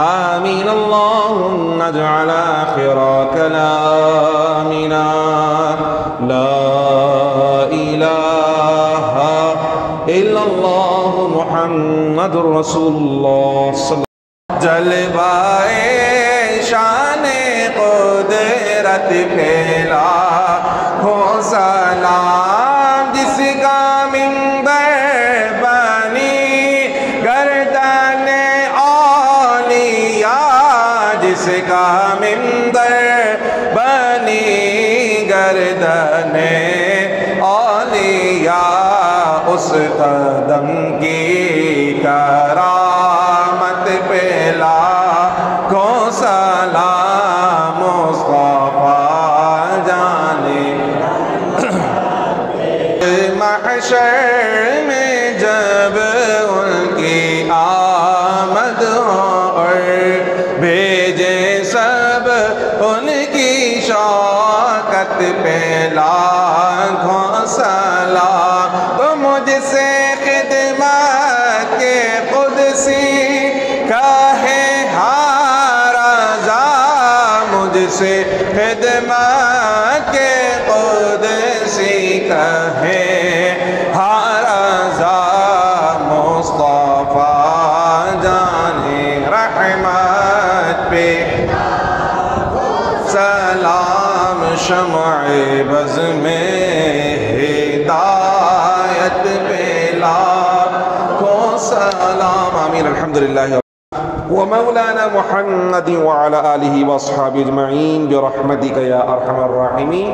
آمين اللهم اجعل آخر كلامنا لا إله إلا الله محمد رسول الله صلی اللہ علیہ وسلم۔ جلوائے شان قدرت پھیلا ہو سلام جس کا منبر بنی گردن اولیاء، جس کا منبر بنی گردن اولیاء، اس قدم کی کرامت پہ لاکھوں سلام مصطفیٰ جانے۔ محشر میں جب ان کی آمد ہو اور بھیجے سب ان کی شوکت پہ لاکھوں سلام، تو مجھ سے خدمت کے قدسی کہے ہر رضا، مجھ سے خدمت کے قدسی کہے ہر رضا، مصطفیٰ جانے رحمت پہ سلام، شمع بز میں ہدایت پہ لاکھوں سلام۔ آمین الحمدللہ ومولانا محمد وعلى آلہ واصحابہ اجمعین برحمتک یا ارحم الراحمین۔